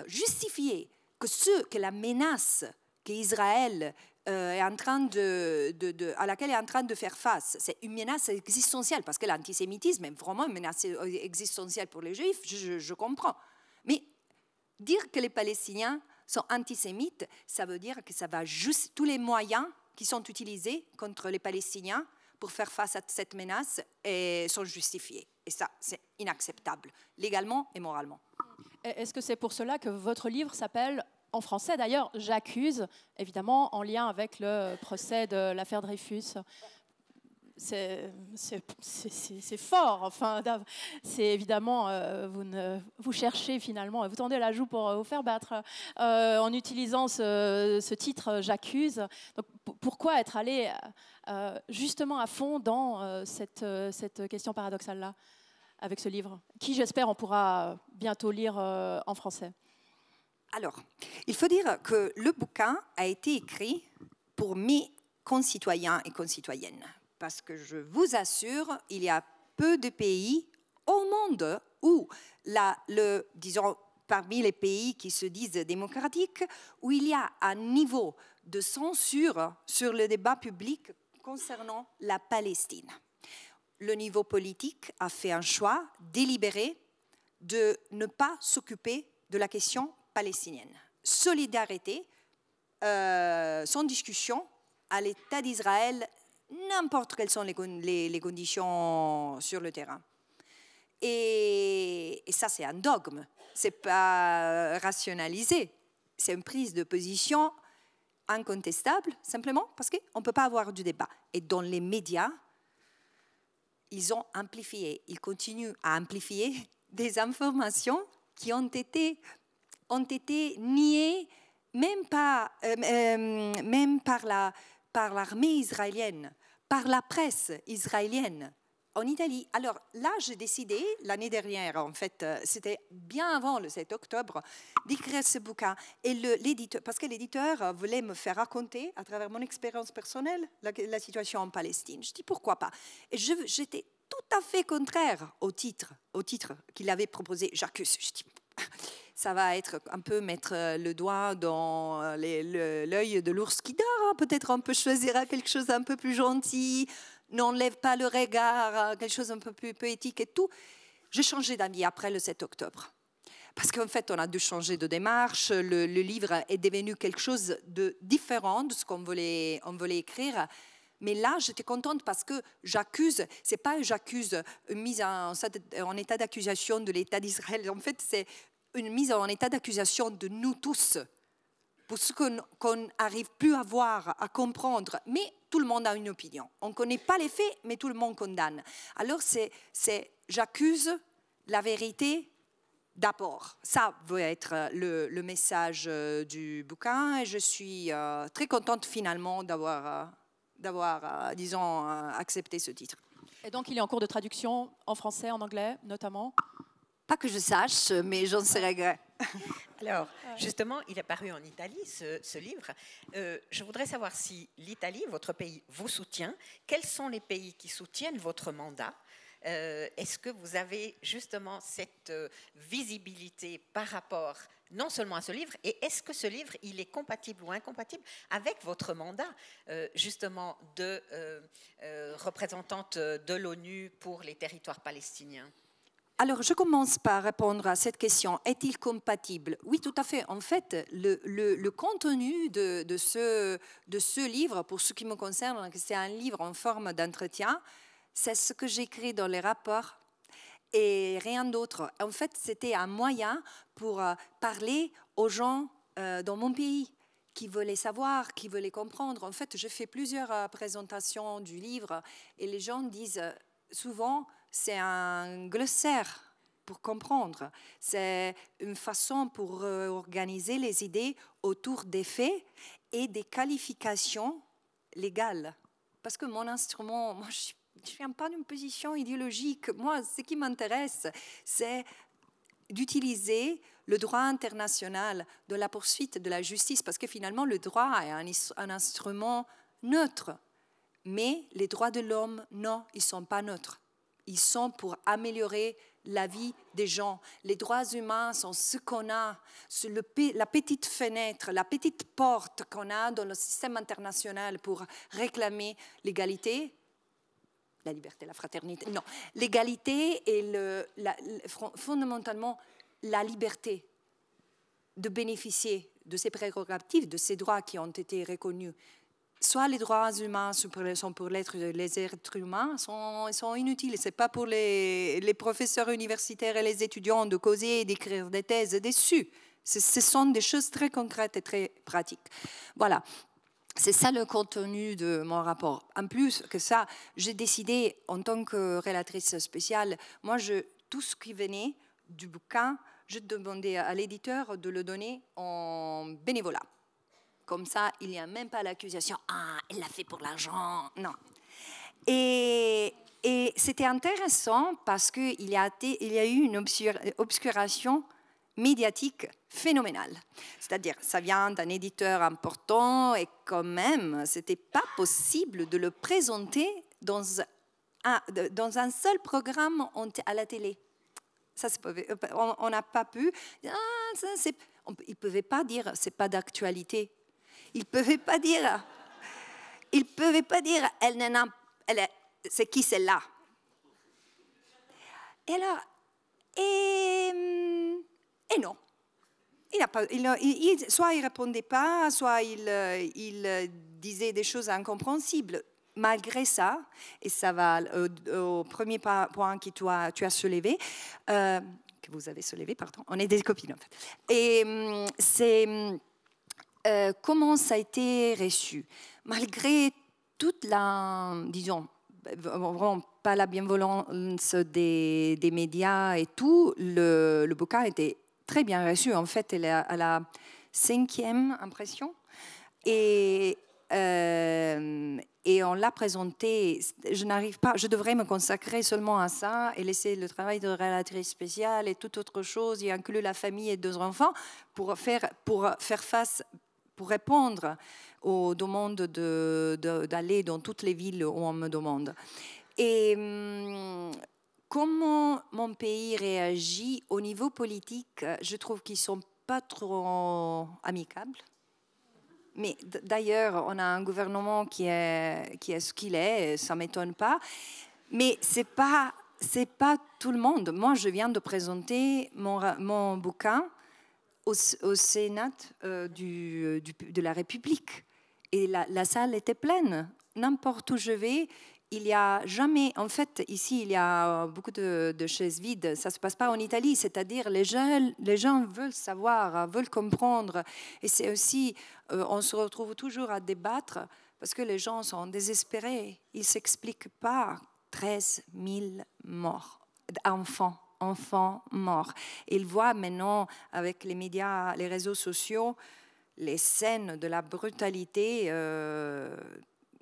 justifier que la menace qu'Israël à laquelle est en train de faire face. C'est une menace existentielle, parce que l'antisémitisme est vraiment une menace existentielle pour les Juifs, je comprends. Mais dire que les Palestiniens sont antisémites, ça veut dire que ça va juste tous les moyens qui sont utilisés contre les Palestiniens pour faire face à cette menace sont justifiés. Et ça, c'est inacceptable, légalement et moralement. Est-ce que c'est pour cela que votre livre s'appelle, en français d'ailleurs, « J'accuse », évidemment en lien avec le procès de l'affaire Dreyfus? C'est fort, enfin, c'est évidemment, vous cherchez finalement, vous tendez la joue pour vous faire battre en utilisant ce titre « J'accuse ». Donc, pourquoi être allé justement à fond dans cette question paradoxale-là avec ce livre, qui j'espère on pourra bientôt lire en français? Alors, il faut dire que le bouquin a été écrit pour mes concitoyens et concitoyennes. Parce que je vous assure, il y a peu de pays au monde où, disons, parmi les pays qui se disent démocratiques, où il y a un niveau de censure sur le débat public concernant la Palestine. Le niveau politique a fait un choix délibéré de ne pas s'occuper de la question palestinienne. Solidarité, sans discussion, à l'État d'Israël, n'importe quelles sont les conditions sur le terrain. Et ça, c'est un dogme, ce n'est pas rationalisé, c'est une prise de position incontestable, simplement parce qu'on ne peut pas avoir du débat. Et dans les médias, ils ont amplifié, ils continuent à amplifier des informations qui ont été niées même par l'armée israélienne, par la presse israélienne en Italie. Alors là, j'ai décidé, l'année dernière, en fait, c'était bien avant le 7 octobre, d'écrire ce bouquin. Et l'éditeur, parce que l'éditeur voulait me faire raconter, à travers mon expérience personnelle, la situation en Palestine. Je dis pourquoi pas. Et j'étais tout à fait contraire au titre qu'il avait proposé, J'accuse. Je dis, ça va être un peu mettre le doigt dans l'œil de l'ours qui dort. Peut-être on peut choisir quelque chose un peu plus gentil, n'enlève pas le regard, quelque chose un peu plus poétique et tout. J'ai changé d'avis après le 7 octobre. Parce qu'en fait, on a dû changer de démarche. Le livre est devenu quelque chose de différent de ce qu'on voulait écrire. Mais là, j'étais contente parce que j'accuse, c'est pas j'accuse une mise en état d'accusation de l'État d'Israël. En fait, c'est une mise en état d'accusation de nous tous, pour ce qu'on n'arrive plus à voir, à comprendre. Mais tout le monde a une opinion. On ne connaît pas les faits, mais tout le monde condamne. Alors, j'accuse la vérité d'abord. Ça va être le message du bouquin. Et je suis très contente finalement d'avoir disons, accepté ce titre. Et donc, il est en cours de traduction en français, en anglais, notamment? Pas que je sache, mais j'en serais gré. Alors, justement, il est paru en Italie, ce livre. Je voudrais savoir si l'Italie, votre pays, vous soutient. Quels sont les pays qui soutiennent votre mandat? Est-ce que vous avez justement cette visibilité par rapport non seulement à ce livre, et est-ce que ce livre, il est compatible ou incompatible avec votre mandat, justement, de représentante de l'ONU pour les territoires palestiniens? Alors, je commence par répondre à cette question. Est-il compatible? Oui, tout à fait. En fait, le contenu de ce livre, pour ce qui me concerne, c'est un livre en forme d'entretien, c'est ce que j'écris dans les rapports et rien d'autre. En fait, c'était un moyen pour parler aux gens dans mon pays qui voulaient savoir, qui voulaient comprendre. En fait, je fais plusieurs présentations du livre et les gens disent souvent c'est un glossaire pour comprendre. C'est une façon pour organiser les idées autour des faits et des qualifications légales. Parce que mon instrument, moi, je ne viens pas d'une position idéologique. Moi, ce qui m'intéresse, c'est d'utiliser le droit international de la poursuite de la justice, parce que finalement, le droit est un instrument neutre. Mais les droits de l'homme, non, ils ne sont pas neutres. Ils sont pour améliorer la vie des gens. Les droits humains sont ce qu'on a, la petite fenêtre, la petite porte qu'on a dans le système international pour réclamer l'égalité, la liberté, la fraternité. Non, l'égalité et fondamentalement la liberté de bénéficier de ces prérogatives, de ces droits qui ont été reconnus. Soit les droits humains sont pour les êtres humains, sont inutiles. Ce n'est pas pour les professeurs universitaires et les étudiants de causer et d'écrire des thèses dessus. Ce sont des choses très concrètes et très pratiques. Voilà. C'est ça le contenu de mon rapport. En plus que ça, j'ai décidé, en tant que rédactrice spéciale, moi, tout ce qui venait du bouquin, je demandais à l'éditeur de le donner en bénévolat. Comme ça, il n'y a même pas l'accusation « Ah, elle l'a fait pour l'argent !» Non. Et c'était intéressant parce qu'il y a eu une obscuration médiatique phénoménale. C'est-à-dire, ça vient d'un éditeur important et quand même, ce n'était pas possible de le présenter dans un seul programme à la télé. Ça, on n'a pas pu. Il ne pouvait pas dire c'est pas d'actualité. Il ne pouvait pas dire. C'est qui celle-là. Et alors, et non. Soit il ne répondait pas, soit il disait des choses incompréhensibles. Malgré ça, et ça va au premier point que tu as soulevé, que vous avez soulevé, pardon, on est des copines en fait. Et c'est comment ça a été reçu. Malgré toute la, disons, vraiment pas la bienveillance des médias et tout, le bouquin était très bien reçu. En fait, elle est à la 5e impression. Et on l'a présenté. Je devrais me consacrer seulement à ça et laisser le travail de rédactrice spéciale et toute autre chose, y inclure la famille et 2 enfants, pour répondre aux demandes d'aller dans toutes les villes où on me demande. Et comment mon pays réagit au niveau politique, je trouve qu'ils ne sont pas trop amicables. Mais d'ailleurs, on a un gouvernement qui est ce qu'il est, ça ne m'étonne pas. Mais ce n'est pas tout le monde. Moi, je viens de présenter mon bouquin au Sénat de la République. Et la salle était pleine. N'importe où je vais, il n'y a jamais... En fait, ici, il y a beaucoup de chaises vides. Ça ne se passe pas en Italie. C'est-à-dire, les gens veulent savoir, veulent comprendre. Et c'est aussi... on se retrouve toujours à débattre parce que les gens sont désespérés. Ils ne s'expliquent pas 13 000 morts, enfants morts. Ils voient maintenant, avec les médias, les réseaux sociaux, les scènes de la brutalité...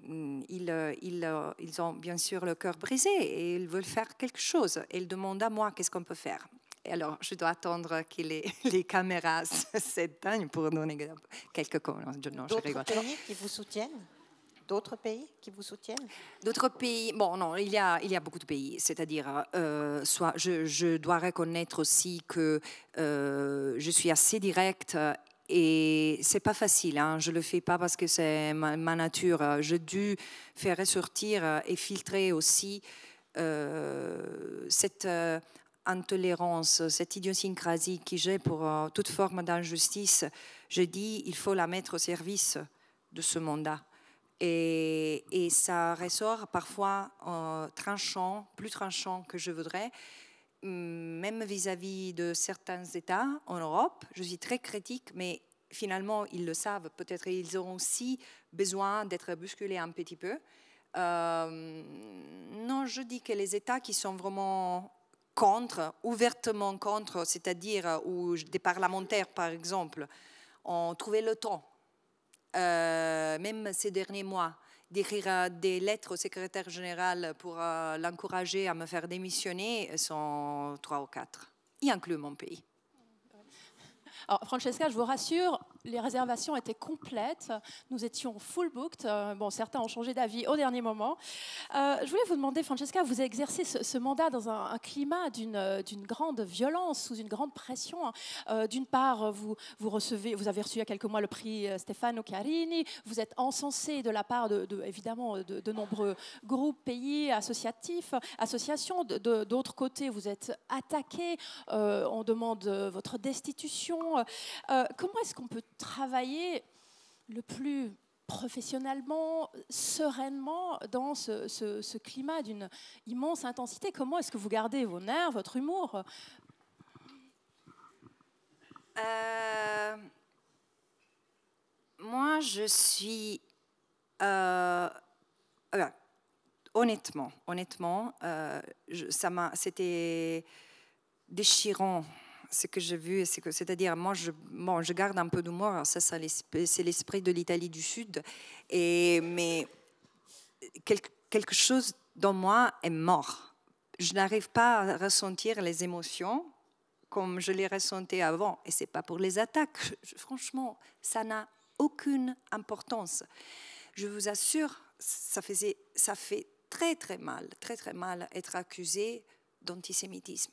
Ils ont bien sûr le cœur brisé et ils veulent faire quelque chose. Et ils demandent à moi qu'est-ce qu'on peut faire. Et alors, je dois attendre que les caméras s'éteignent pour donner quelques commentaires. D'autres pays qui vous soutiennent ? D'autres pays qui vous soutiennent ? D'autres pays, bon non, il y a beaucoup de pays. C'est-à-dire, je dois reconnaître aussi que je suis assez directe. Et c'est pas facile, hein. Je le fais pas parce que c'est ma nature. J'ai dû faire ressortir et filtrer aussi cette intolérance, cette idiosyncrasie que j'ai pour toute forme d'injustice. Je dis, il faut la mettre au service de ce mandat. Et ça ressort parfois plus tranchant que je voudrais. Même vis-à-vis de certains États en Europe, je suis très critique, mais finalement, ils le savent. Peut-être ils ont aussi besoin d'être bousculés un petit peu. Non, je dis que les États qui sont vraiment contre, ouvertement contre, c'est-à-dire où des parlementaires, par exemple, ont trouvé le temps, même ces derniers mois, d'écrire des lettres au secrétaire général pour l'encourager à me faire démissionner, sont 3 ou 4, y inclut mon pays. Alors, Francesca, je vous rassure, les réservations étaient complètes. Nous étions full booked. Bon, certains ont changé d'avis au dernier moment. Je voulais vous demander, Francesca, vous avez exercé ce mandat dans un climat d'une grande violence, sous une grande pression. D'une part, vous avez reçu il y a quelques mois le prix Stefano Carini. Vous êtes encensé de la part évidemment de nombreux groupes, pays, associations. D'autre côté, vous êtes attaqué. On demande votre destitution. Comment est-ce qu'on peut travailler le plus professionnellement, sereinement dans ce climat d'une immense intensité? Comment est-ce que vous gardez vos nerfs, votre humour? Moi, je suis... honnêtement, c'était déchirant ce que j'ai vu, c'est-à-dire moi je garde un peu d'humour, ça c'est l'esprit de l'Italie du Sud, mais quelque chose dans moi est mort. Je n'arrive pas à ressentir les émotions comme je les ressentais avant, et c'est pas pour les attaques. Franchement, ça n'a aucune importance. Je vous assure, ça fait très mal être accusé d'antisémitisme.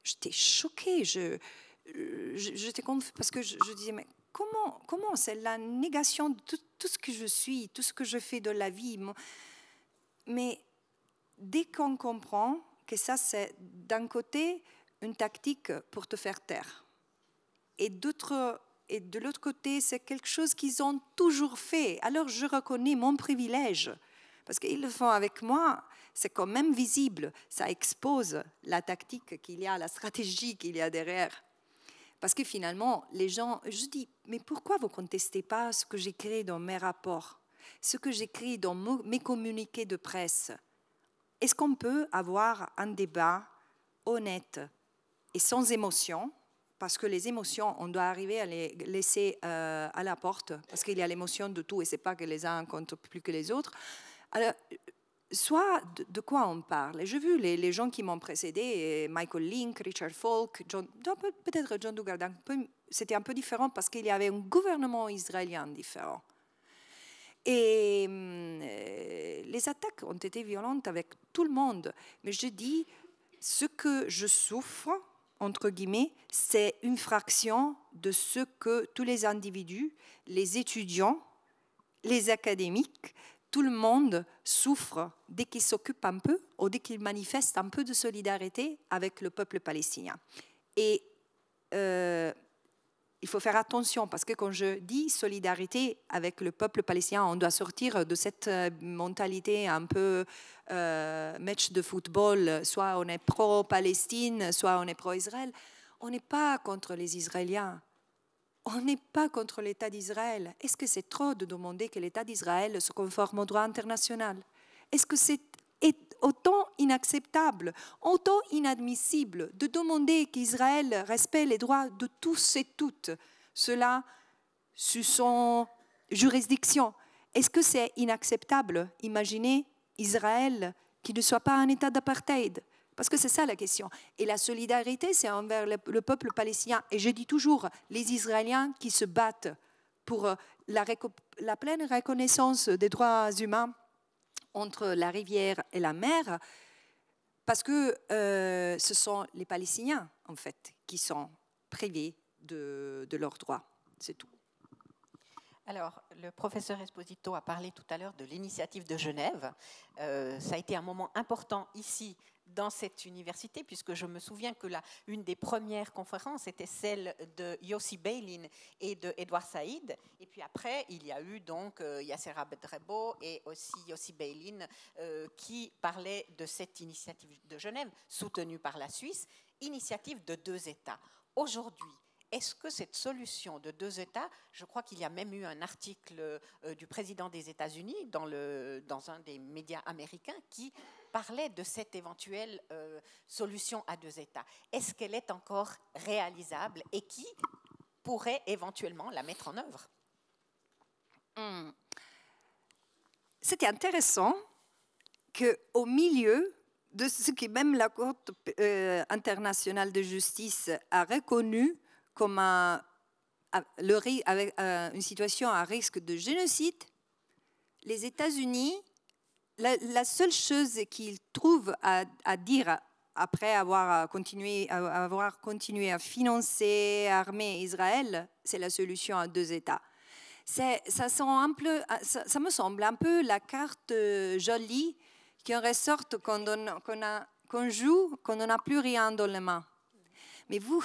J'étais choquée, j'étais confuse parce que je disais, mais comment c'est la négation de tout ce que je suis, tout ce que je fais de la vie. Mais dès qu'on comprend que ça, c'est d'un côté une tactique pour te faire taire, et de l'autre côté, c'est quelque chose qu'ils ont toujours fait. Alors je reconnais mon privilège, parce qu'ils le font avec moi. C'est quand même visible, ça expose la tactique qu'il y a, la stratégie qu'il y a derrière. Parce que finalement, les gens, je dis, mais pourquoi vous ne contestez pas ce que j'écris dans mes rapports, ce que j'écris dans mes communiqués de presse? Est-ce qu'on peut avoir un débat honnête et sans émotion? Parce que les émotions, on doit arriver à les laisser à la porte, parce qu'il y a l'émotion de tout, et ce n'est pas que les uns comptent plus que les autres. Alors, soit de quoi on parle. J'ai vu les gens qui m'ont précédé, Michael Link, Richard Falk, peut-être John Dugard, c'était un peu différent parce qu'il y avait un gouvernement israélien différent. Et les attaques ont été violentes avec tout le monde. Mais je dis, ce que je souffre, entre guillemets, c'est une fraction de ce que tous les individus, les étudiants, les académiques, tout le monde souffre dès qu'il s'occupe un peu ou dès qu'il manifeste un peu de solidarité avec le peuple palestinien. Et il faut faire attention parce que quand je dis solidarité avec le peuple palestinien, on doit sortir de cette mentalité un peu match de football, soit on est pro-Palestine, soit on est pro-Israël. On n'est pas contre les Israéliens. On n'est pas contre l'État d'Israël. Est-ce que c'est trop de demander que l'État d'Israël se conforme au droit international? Est-ce que c'est autant inacceptable, autant inadmissible de demander qu'Israël respecte les droits de tous et toutes, cela sous son juridiction? Est-ce que c'est inacceptable? Imaginez Israël qui ne soit pas un État d'apartheid. Parce que c'est ça la question. Et la solidarité, c'est envers le peuple palestinien. Et je dis toujours, les Israéliens qui se battent pour la pleine reconnaissance des droits humains entre la rivière et la mer, parce que ce sont les Palestiniens, en fait, qui sont privés de leurs droits. C'est tout. Alors, le professeur Esposito a parlé tout à l'heure de l'initiative de Genève. Ça a été un moment important ici, dans cette université, puisque je me souviens que une des premières conférences était celle de Yossi Beilin et de Edouard Saïd. Et puis après, il y a eu donc Yasser Abed-Rebo et aussi Yossi Beilin qui parlaient de cette initiative de Genève, soutenue par la Suisse, initiative de 2 États. Aujourd'hui, est-ce que cette solution de 2 États, je crois qu'il y a même eu un article du président des États-Unis dans un des médias américains qui parlait de cette éventuelle solution à 2 États. Est-ce qu'elle est encore réalisable et qui pourrait éventuellement la mettre en œuvre? C'était intéressant qu'au milieu de ce que même la Cour internationale de justice a reconnu comme une situation à risque de génocide, les États-Unis, la seule chose qu'ils trouvent à dire après avoir continué à financer, armer Israël, c'est la solution à 2 États. Ça me semble un peu la carte jolie qui en ressort qu'on joue quand on n'a plus rien dans les mains. Mais vous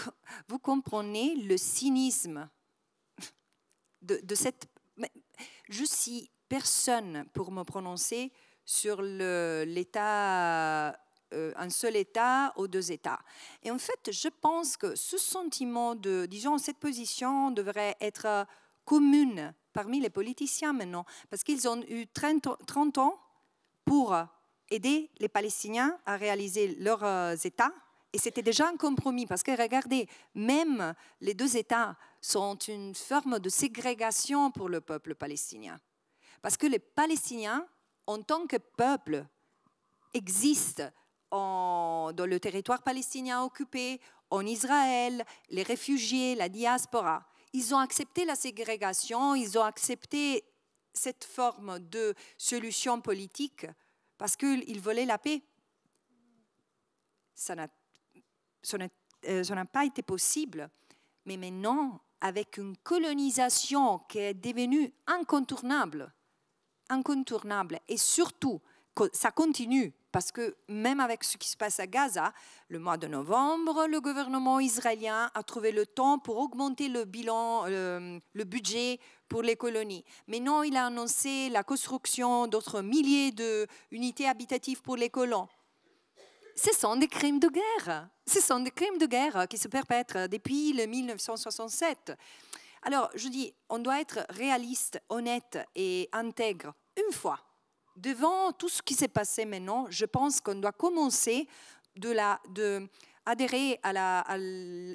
comprenez le cynisme de cette... Je suis personne pour me prononcer sur l'État, un seul État ou 2 États. Et en fait, je pense que ce sentiment cette position devrait être commune parmi les politiciens maintenant, parce qu'ils ont eu 30 ans pour aider les Palestiniens à réaliser leurs États, et c'était déjà un compromis, parce que regardez, même les 2 États sont une forme de ségrégation pour le peuple palestinien, parce que les Palestiniens, en tant que peuple, existent dans le territoire palestinien occupé, en Israël, les réfugiés, la diaspora. Ils ont accepté la ségrégation, ils ont accepté cette forme de solution politique parce qu'ils voulaient la paix. Ça n'a pas été possible. Mais maintenant, avec une colonisation qui est devenue incontournable, et surtout, ça continue, parce que même avec ce qui se passe à Gaza, le mois de novembre, le gouvernement israélien a trouvé le temps pour augmenter le budget pour les colonies. Maintenant, il a annoncé la construction d'autres milliers d'unités habitatives pour les colons. Ce sont des crimes de guerre. Ce sont des crimes de guerre qui se perpètrent depuis le 1967. Alors, je dis, on doit être réaliste, honnête et intègre une fois. Devant tout ce qui s'est passé maintenant, je pense qu'on doit commencer adhérer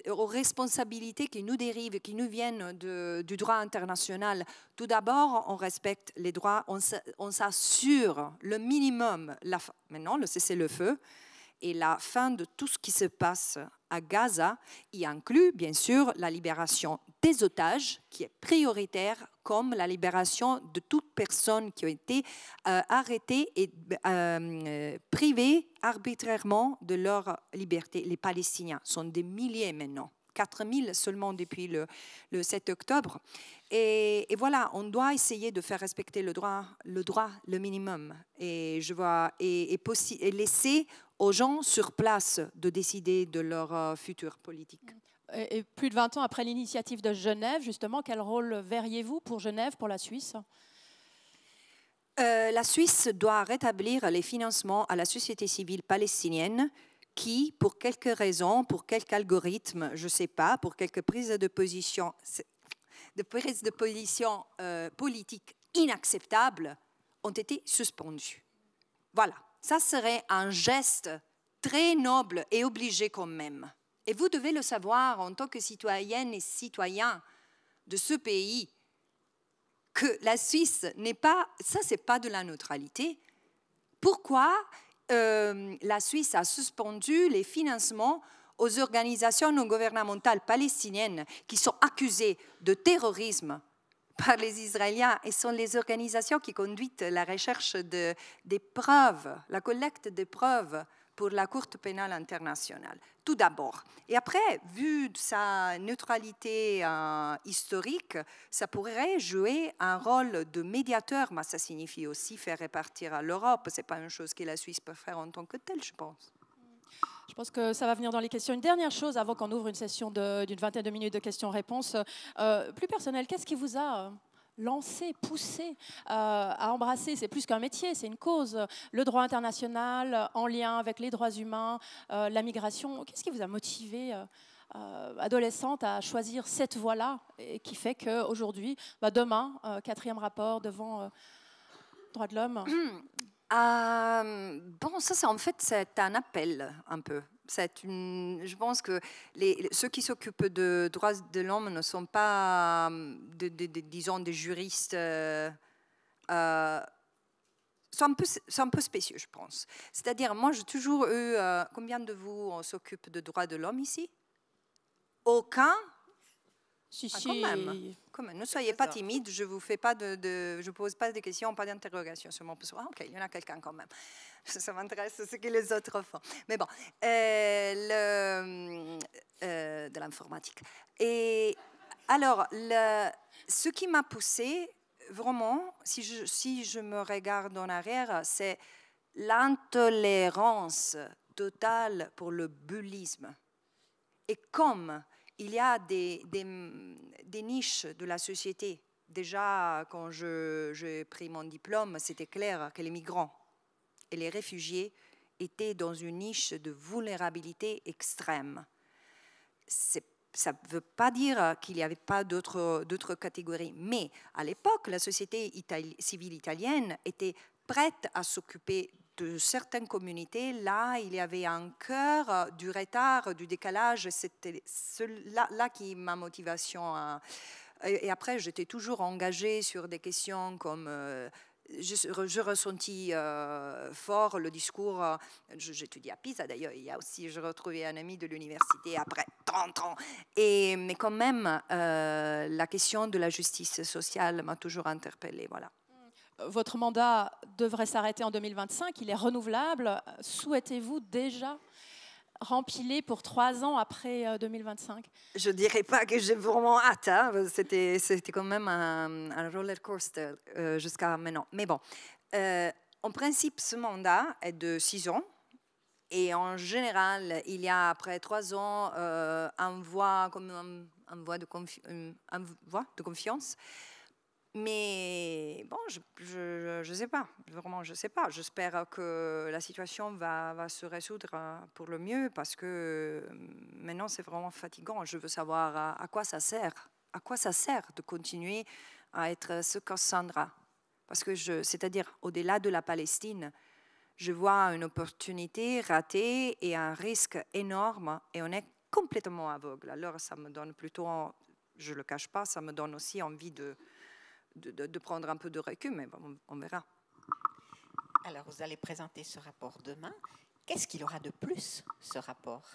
aux responsabilités qui nous dérivent, qui nous viennent du droit international. Tout d'abord, on respecte les droits, on s'assure le minimum, maintenant le cessez-le-feu, et la fin de tout ce qui se passe à Gaza, y inclut bien sûr la libération des otages, qui est prioritaire, comme la libération de toutes personnes qui ont été arrêtées et privées arbitrairement de leur liberté. Les Palestiniens sont des milliers maintenant, 4000 seulement depuis le 7 octobre. Et voilà, on doit essayer de faire respecter le droit, le minimum, et laisser aux gens sur place de décider de leur futur politique. Et plus de 20 ans après l'initiative de Genève, justement, quel rôle verriez-vous pour Genève, pour la Suisse ? La Suisse doit rétablir les financements à la société civile palestinienne qui, pour quelques raisons, pour quelques algorithmes, je ne sais pas, pour quelques prises de position politiques inacceptables, ont été suspendues. Voilà, ça serait un geste très noble et obligé quand même. Et vous devez le savoir en tant que citoyenne et citoyen de ce pays, que la Suisse n'est pas, ça c'est pas de la neutralité. Pourquoi la Suisse a suspendu les financements aux organisations non gouvernementales palestiniennes qui sont accusées de terrorisme par les Israéliens, et sont les organisations qui conduisent la recherche des preuves, la collecte des preuves pour la Cour pénale internationale, tout d'abord. Et après, vu sa neutralité historique, ça pourrait jouer un rôle de médiateur, mais ça signifie aussi faire répartir à l'Europe. Ce n'est pas une chose que la Suisse peut faire en tant que telle, je pense. Je pense que ça va venir dans les questions. Une dernière chose avant qu'on ouvre une session d'une vingtaine de minutes de questions-réponses. Plus personnel, qu'est-ce qui vous a lancé, poussé à embrasser, c'est plus qu'un métier, c'est une cause, le droit international en lien avec les droits humains, la migration. Qu'est-ce qui vous a motivé, adolescente, à choisir cette voie-là et qui fait qu'aujourd'hui, demain, 4e rapport devant droits de l'homme? Bon, ça, en fait, c'est un appel, un peu. Je pense que ceux qui s'occupent de droits de l'homme ne sont pas, disons, des juristes. Sont un peu spécieux, je pense. C'est-à-dire, moi, j'ai toujours eu... combien de vous s'occupent de droits de l'homme ici? Aucun? Si, Quand même. Ne soyez pas timide, je vous pose pas de questions, pas d'interrogations sur mon poste. Ah, ok, il y en a quelqu'un quand même. Ça m'intéresse ce que les autres font. Mais bon, de l'informatique. Et alors, ce qui m'a poussée, vraiment, si je me regarde en arrière, c'est l'intolérance totale pour le bullisme. Et comme il y a des niches de la société. Déjà, quand j'ai pris mon diplôme, c'était clair que les migrants et les réfugiés étaient dans une niche de vulnérabilité extrême. Ça ne veut pas dire qu'il n'y avait pas d'autres catégories, mais à l'époque, la société civile italienne était prête à s'occuper de certaines communautés. Là, il y avait un cœur du retard, du décalage. C'était là qui est ma motivation. Et après, j'étais toujours engagée sur des questions comme... je ressentis fort le discours. J'étudie à Pisa d'ailleurs. Il y a aussi, je retrouvais un ami de l'université après 30 ans. Mais quand même, la question de la justice sociale m'a toujours interpellée. Voilà. Votre mandat devrait s'arrêter en 2025. Il est renouvelable. Souhaitez-vous déjà remplir pour 3 ans après 2025? Je ne dirais pas que j'ai vraiment hâte. Hein. C'était quand même un roller coaster jusqu'à maintenant. Mais bon, en principe, ce mandat est de 6 ans. Et en général, il y a après 3 ans un voix de confiance. Mais bon, je sais pas. Vraiment, je sais pas. J'espère que la situation va se résoudre pour le mieux parce que maintenant, c'est vraiment fatigant. Je veux savoir à quoi ça sert. À quoi ça sert de continuer à être ce Cassandra? Parce que, c'est-à-dire, au-delà de la Palestine, je vois une opportunité ratée et un risque énorme et on est complètement aveugle. Alors, ça me donne plutôt, je ne le cache pas, ça me donne aussi envie de prendre un peu de recul, mais bon, on verra. Alors, vous allez présenter ce rapport demain. Qu'est-ce qu'il aura de plus, ce rapport?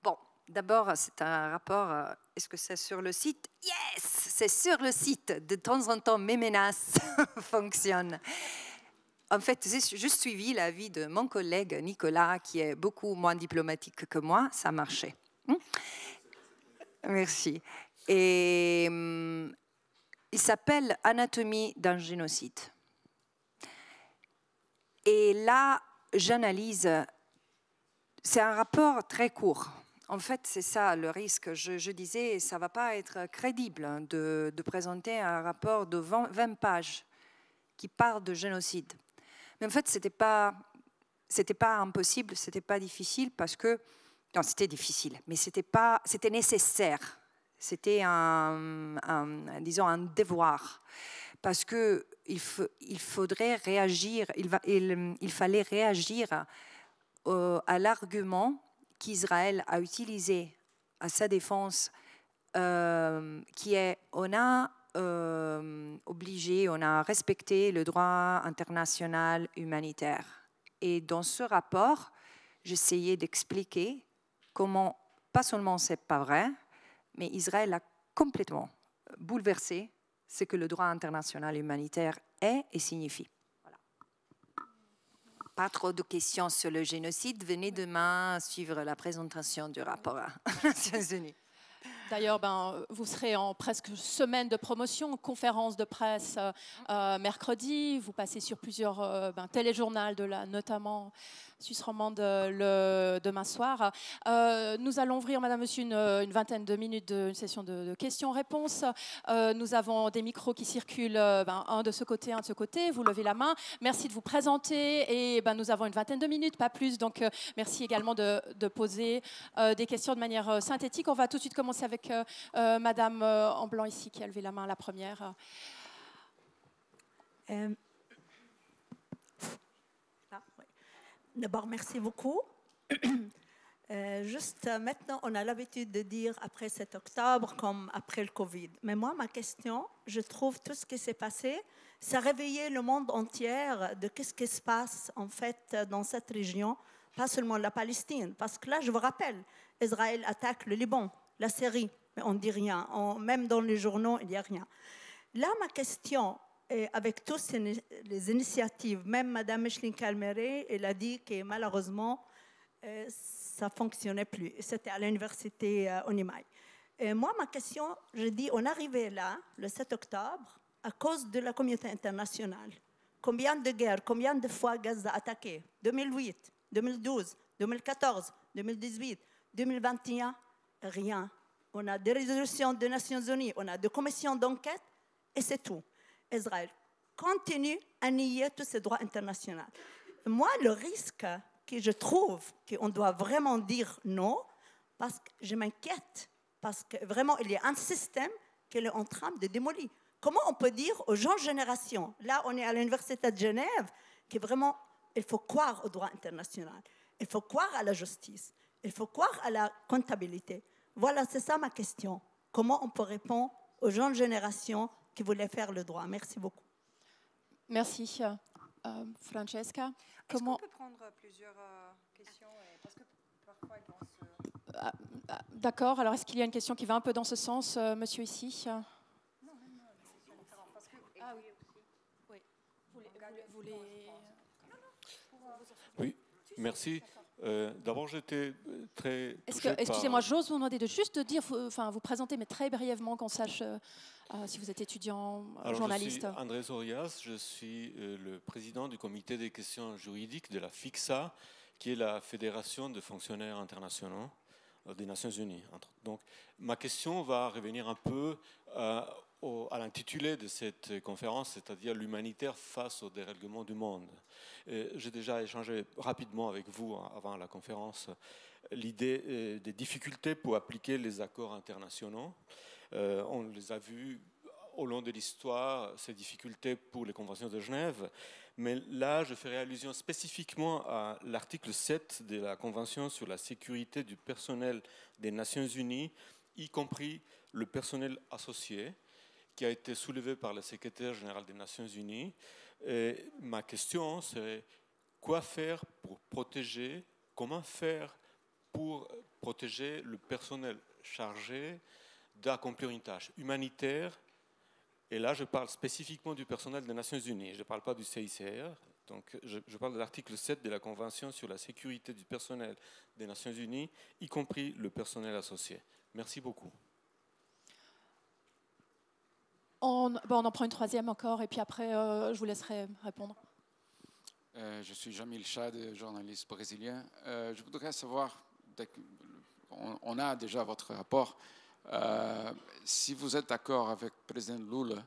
Bon, d'abord, c'est un rapport. Est-ce que c'est sur le site? Yes, c'est sur le site. De temps en temps, mes menaces fonctionnent. En fait, j'ai juste suivi l'avis de mon collègue Nicolas, qui est beaucoup moins diplomatique que moi. Ça marchait. Merci. Et il s'appelle Anatomie d'un génocide. Et là, j'analyse. C'est un rapport très court. En fait, c'est ça le risque. Je disais, ça ne va pas être crédible de présenter un rapport de 20 pages qui parle de génocide. Mais en fait, ce n'était pas impossible, ce n'était pas difficile parce que... Non, c'était difficile, mais c'était nécessaire. C'était disons, un devoir. Parce qu'il faudrait réagir, il fallait réagir à l'argument qu'Israël a utilisé à sa défense, qui est on a respecté le droit international humanitaire. Et dans ce rapport, j'essayais d'expliquer comment, pas seulement c'est pas vrai, mais Israël a complètement bouleversé ce que le droit international humanitaire est et signifie. Voilà. Pas trop de questions sur le génocide. Venez demain suivre la présentation du rapport aux Nations Unies. D'ailleurs, vous serez en presque semaine de promotion, conférence de presse mercredi. Vous passez sur plusieurs téléjournaux, notamment Suisse romande demain soir. Nous allons ouvrir, madame, monsieur, une vingtaine de minutes d'une session de questions-réponses. Nous avons des micros qui circulent, un de ce côté, un de ce côté. Vous levez la main. Merci de vous présenter. Et nous avons une vingtaine de minutes, pas plus. Donc, merci également de poser des questions de manière synthétique. On va tout de suite commencer avec madame en blanc ici, qui a levé la main la première. D'abord, merci beaucoup. Juste maintenant, on a l'habitude de dire après 7 octobre comme après le Covid. Mais moi, ma question, je trouve tout ce qui s'est passé, ça a réveillé le monde entier de qu'est-ce qui se passe en fait dans cette région, pas seulement la Palestine. Parce que là, je vous rappelle, Israël attaque le Liban, la Syrie, mais on ne dit rien. Même dans les journaux, il n'y a rien. Là, ma question, avec toutes les initiatives, même Mme Micheline-Calmeret, elle a dit que malheureusement, ça ne fonctionnait plus. C'était à l'université Onimai. Moi, ma question, je dis, on arrivait là, le 7 octobre, à cause de la communauté internationale. Combien de guerres, combien de fois Gaza a attaqué? 2008, 2012, 2014, 2018, 2021, rien. On a des résolutions des Nations Unies, on a des commissions d'enquête, et c'est tout. Israël continue à nier tous ces droits internationaux. Moi, le risque que je trouve qu'on doit vraiment dire non, parce que je m'inquiète, parce que vraiment, il y a un système qu'elle est en train de démolir. Comment on peut dire aux jeunes générations, là, on est à l'Université de Genève, que vraiment, il faut croire au droit international, il faut croire à la justice, il faut croire à la comptabilité. Voilà, c'est ça ma question. Comment on peut répondre aux jeunes générations qui voulaient faire le droit? Merci beaucoup. Merci. Francesca, comment... Est-ce qu'on peut prendre plusieurs questions parce que parfois elles vont se... D'accord. Alors, est-ce qu'il y a une question qui va un peu dans ce sens, monsieur ici? Non, c'est différent. Parce que... Ah oui. Oui. Vous voulez... Oui, merci. D'abord, j'étais très... Excusez-moi, j'ose vous demander de juste de dire, vous présenter, mais très brièvement, qu'on sache si vous êtes étudiant, journaliste. Je suis Andrés Orias, je suis le président du comité des questions juridiques de la FICSA, qui est la Fédération de fonctionnaires internationaux des Nations Unies. Donc, ma question va revenir un peu à l'intitulé de cette conférence, c'est-à-dire l'humanitaire face au dérèglement du monde. J'ai déjà échangé rapidement avec vous avant la conférence l'idée des difficultés pour appliquer les accords internationaux. On les a vus au long de l'histoire, ces difficultés pour les conventions de Genève, mais là je ferai allusion spécifiquement à l'article 7 de la Convention sur la sécurité du personnel des Nations Unies, y compris le personnel associé, qui a été soulevé par le secrétaire général des Nations Unies. Et ma question, c'est quoi faire pour protéger, comment faire pour protéger le personnel chargé d'accomplir une tâche humanitaire. Et là, je parle spécifiquement du personnel des Nations Unies. Je ne parle pas du CICR. Donc, je parle de l'article 7 de la Convention sur la sécurité du personnel des Nations Unies, y compris le personnel associé. Merci beaucoup. On en prend une troisième encore, et puis après, je vous laisserai répondre. Je suis Jamil Chad, journaliste brésilien. Je voudrais savoir, on a déjà votre rapport, si vous êtes d'accord avec le président Lula,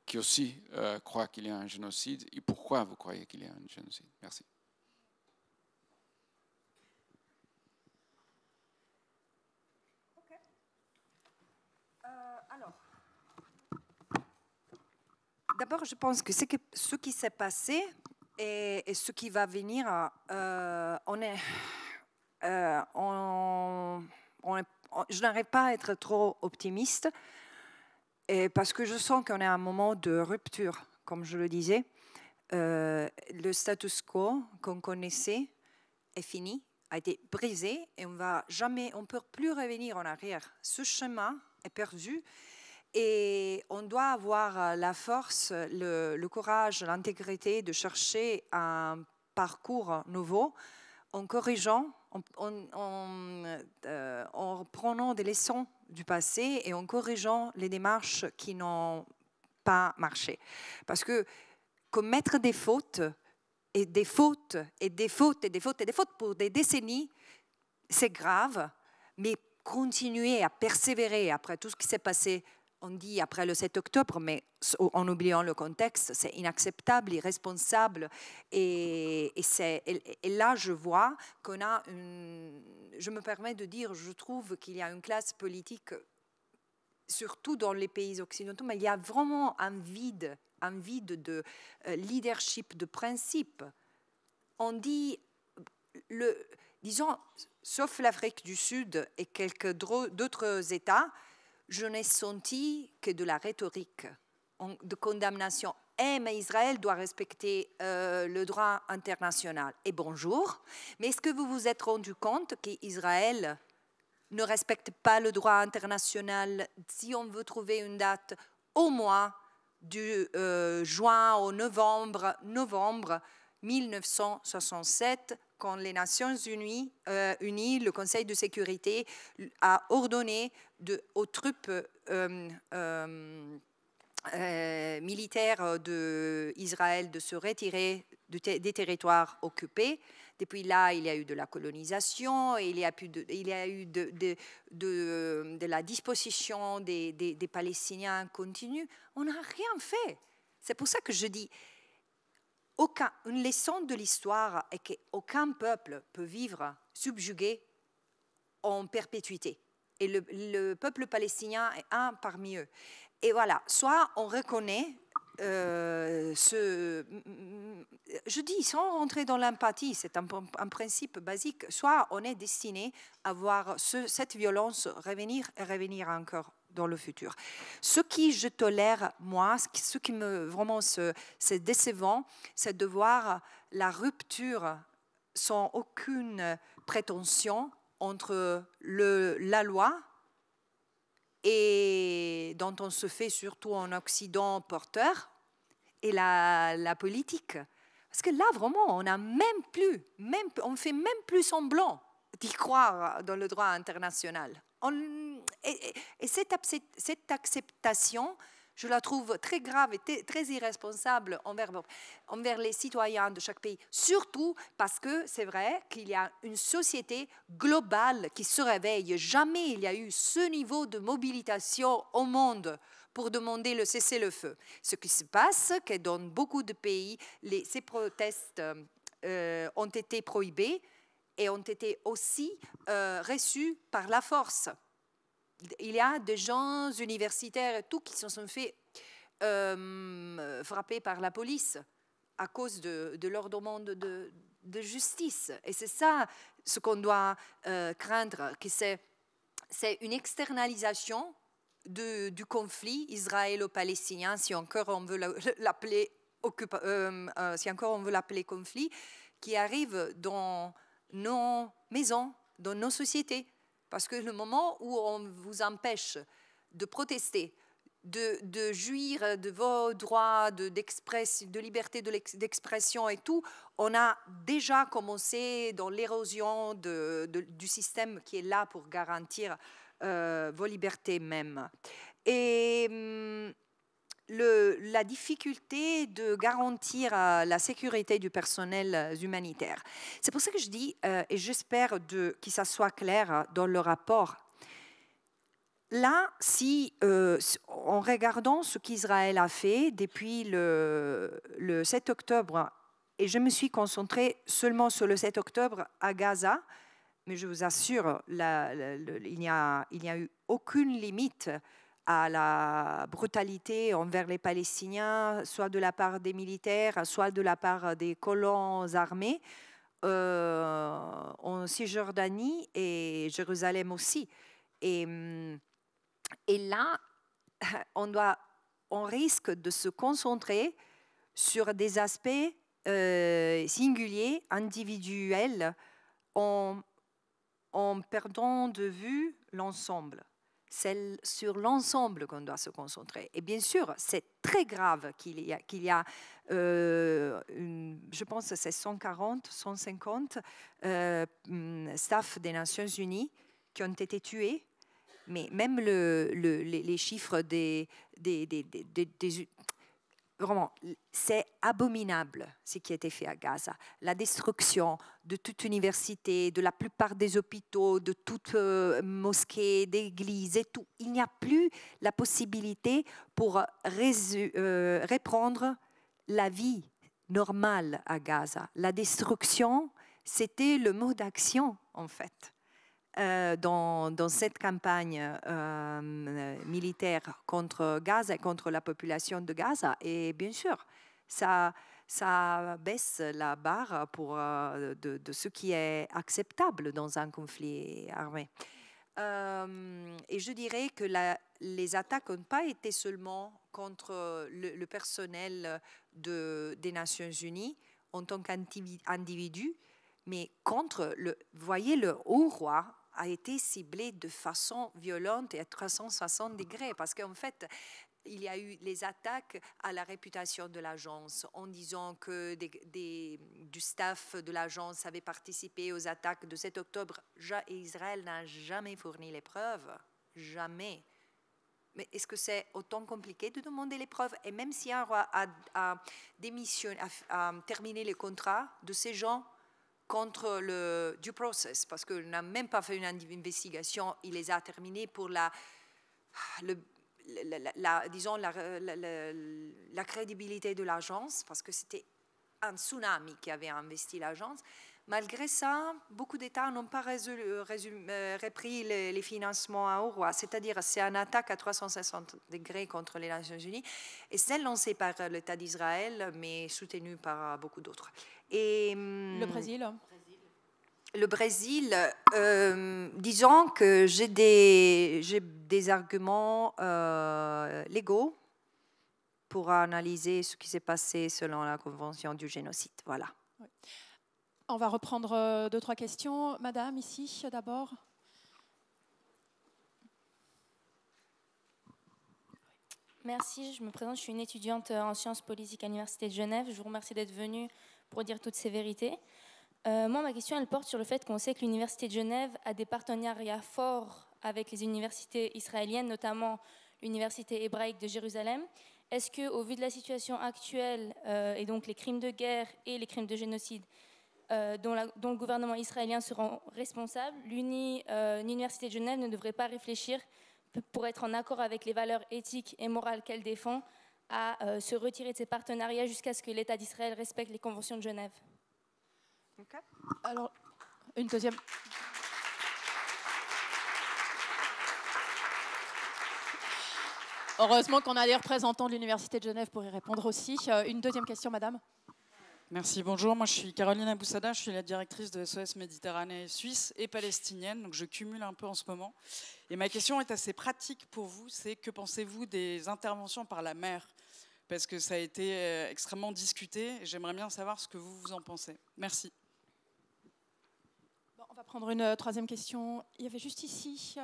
qui aussi croit qu'il y a un génocide, et pourquoi vous croyez qu'il y a un génocide? Merci. Ok. Alors, d'abord, je pense que ce qui s'est passé et ce qui va venir, je n'arrive pas à être trop optimiste parce que je sens qu'on est à un moment de rupture, comme je le disais. Le status quo qu'on connaissait est fini, a été brisé et on ne peut plus revenir en arrière. Ce chemin est perdu et on doit avoir la force, le courage, l'intégrité de chercher un parcours nouveau en corrigeant, en prenant des leçons du passé et en corrigeant les démarches qui n'ont pas marché. Parce que commettre des fautes et des fautes, et des fautes, et des fautes, et des fautes pour des décennies, c'est grave, mais continuer à persévérer après tout ce qui s'est passé, on dit après le 7 octobre, mais en oubliant le contexte, c'est inacceptable, irresponsable. Et là, je vois qu'on a je me permets de dire, je trouve qu'il y a une classe politique, surtout dans les pays occidentaux, mais il y a vraiment un vide de leadership, de principe. On dit, disons, sauf l'Afrique du Sud et quelques d'autres États, je n'ai senti que de la rhétorique de condamnation. Mais Israël doit respecter le droit international. Et bonjour. Mais est-ce que vous vous êtes rendu compte qu'Israël ne respecte pas le droit international si on veut trouver une date au mois du juin au novembre 1967, quand les Nations Unies, le Conseil de sécurité, a ordonné aux troupes militaires d'Israël de se retirer des territoires occupés. Depuis là, il y a eu de la colonisation, et il y a eu de la disposition des Palestiniens continue. On n'a rien fait. C'est pour ça que je dis, une leçon de l'histoire est qu'aucun peuple peut vivre subjugué en perpétuité. Et le peuple palestinien est un parmi eux. Et voilà, soit on reconnaît je dis sans rentrer dans l'empathie, c'est un principe basique, soit on est destiné à voir cette violence revenir et revenir encore dans le futur. Ce qui je tolère, moi, ce qui me vraiment c'est décevant, c'est de voir la rupture sans aucune prétention entre la loi, et dont on se fait surtout en Occident porteur, et la politique. Parce que là, vraiment, on ne fait même plus semblant d'y croire dans le droit international. Et cette acceptation, je la trouve très grave et très irresponsable envers les citoyens de chaque pays. Surtout parce que c'est vrai qu'il y a une société globale qui se réveille. Jamais il y a eu ce niveau de mobilisation au monde pour demander le cessez-le-feu. Ce qui se passe, c'est que dans beaucoup de pays, ces protestes ont été prohibés et ont été aussi reçus par la force. Il y a des gens universitaires et tout qui se sont fait frapper par la police à cause de leur demande de justice. Et c'est ça ce qu'on doit craindre, que c'est une externalisation du conflit israélo-palestinien, si encore on veut l'appeler conflit, qui arrive dans nos maisons, dans nos sociétés. Parce que le moment où on vous empêche de protester, de jouir de vos droits de liberté d'expression et tout, on a déjà commencé dans l'érosion du système qui est là pour garantir vos libertés même. Et la difficulté de garantir la sécurité du personnel humanitaire. C'est pour ça que je dis, et j'espère que ça soit clair dans le rapport, là, en regardant ce qu'Israël a fait depuis le 7 octobre, et je me suis concentrée seulement sur le 7 octobre à Gaza, mais je vous assure, il n'y a eu aucune limite à la brutalité envers les Palestiniens, soit de la part des militaires, soit de la part des colons armés, en Cisjordanie et Jérusalem aussi. Et là, on risque de se concentrer sur des aspects singuliers, individuels, en perdant de vue l'ensemble. C'est sur l'ensemble qu'on doit se concentrer. Et bien sûr, c'est très grave qu'il y a je pense que c'est 140, 150 staff des Nations Unies qui ont été tués, mais même les chiffres vraiment, c'est abominable ce qui a été fait à Gaza. La destruction de toute université, de la plupart des hôpitaux, de toute mosquée, d'église et tout. Il n'y a plus la possibilité pour reprendre la vie normale à Gaza. La destruction, c'était le mot d'action, en fait. Dans cette campagne militaire contre Gaza et contre la population de Gaza. Et bien sûr, ça baisse la barre de ce qui est acceptable dans un conflit armé. Et je dirais que les attaques n'ont pas été seulement contre le personnel des Nations Unies en tant qu'individu, mais contre, vous voyez, le haut roi a été ciblé de façon violente et à 360 degrés, parce qu'en fait, il y a eu les attaques à la réputation de l'agence en disant que du staff de l'agence avait participé aux attaques de 7 octobre. Et Israël n'a jamais fourni les preuves, jamais. Mais est-ce que c'est autant compliqué de demander les preuves? Et même si un roi a terminé le contrat de ces gens contre le due process, parce qu'il n'a même pas fait une investigation, il les a terminés pour disons la crédibilité de l'agence, parce que c'était un tsunami qui avait investi l'agence. Malgré ça, beaucoup d'États n'ont pas repris les financements au roi. C'est-à-dire, c'est une attaque à 360 degrés contre les Nations Unies, et c'est lancé par l'État d'Israël, mais soutenu par beaucoup d'autres. Et le Brésil. Le Brésil, disons que j'ai des arguments légaux pour analyser ce qui s'est passé selon la Convention du génocide. Voilà. Oui. On va reprendre 2-3 questions. Madame, ici, d'abord. Merci, je me présente, je suis une étudiante en sciences politiques à l'Université de Genève. Je vous remercie d'être venue pour dire toutes ces vérités. Moi, ma question, elle porte sur le fait qu'on sait que l'Université de Genève a des partenariats forts avec les universités israéliennes, notamment l'Université hébraïque de Jérusalem. Est-ce qu'au vu de la situation actuelle, et donc les crimes de guerre et les crimes de génocide dont le gouvernement israélien se rend responsable, l'Université de Genève ne devrait pas réfléchir, pour être en accord avec les valeurs éthiques et morales qu'elle défend, à se retirer de ses partenariats jusqu'à ce que l'État d'Israël respecte les conventions de Genève? Okay. Alors, une deuxième. Heureusement qu'on a des représentants de l'Université de Genève pour y répondre aussi. Une deuxième question, madame. Merci, bonjour. Moi, je suis Caroline Aboussada, je suis la directrice de SOS Méditerranée suisse et palestinienne, donc je cumule un peu en ce moment. Et ma question est assez pratique pour vous, c'est que pensez-vous des interventions par la mer? Parce que ça a été extrêmement discuté et j'aimerais bien savoir ce que vous en pensez. Merci. Bon, on va prendre une troisième question. Il y avait juste ici,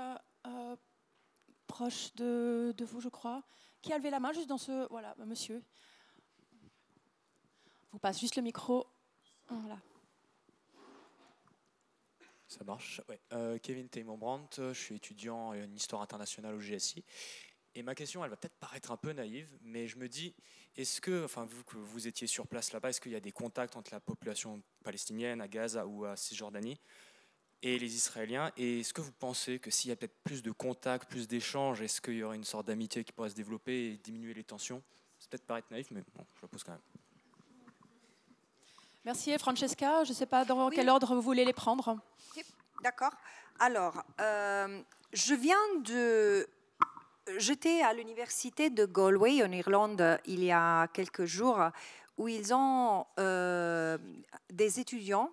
proche de vous, je crois, qui a levé la main juste dans ce... Voilà, monsieur. Je vous passe juste le micro. Voilà. Ça marche, ouais. Kevin Teimon-Brandt, je suis étudiant en histoire internationale au GSI. Et ma question, elle va peut-être paraître un peu naïve, mais je me dis, est-ce que, enfin, vous que vous étiez sur place là-bas, est-ce qu'il y a des contacts entre la population palestinienne à Gaza ou à Cisjordanie et les Israéliens? Et est-ce que vous pensez que s'il y a peut-être plus de contacts, plus d'échanges, est-ce qu'il y aurait une sorte d'amitié qui pourrait se développer et diminuer les tensions? C'est peut-être paraître naïf, mais bon, je le pose quand même. Merci. Francesca, je ne sais pas dans quel ordre vous voulez les prendre. D'accord. Alors, j'étais à l'université de Galway en Irlande il y a quelques jours où ils ont des étudiants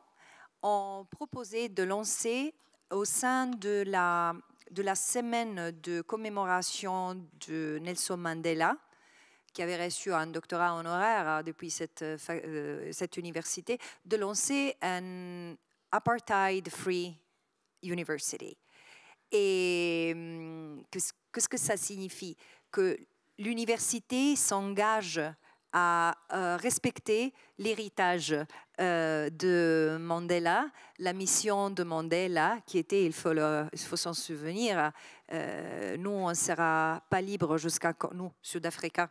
ont proposé de lancer au sein de la semaine de commémoration de Nelson Mandela, qui avait reçu un doctorat honoraire depuis cette université, de lancer un apartheid-free university. Et qu'est-ce que ça signifie? Que l'université s'engage à respecter l'héritage de Mandela, la mission de Mandela, qui était, il faut s'en souvenir, nous, on ne sera pas libres jusqu'à nous, Sud-Africains,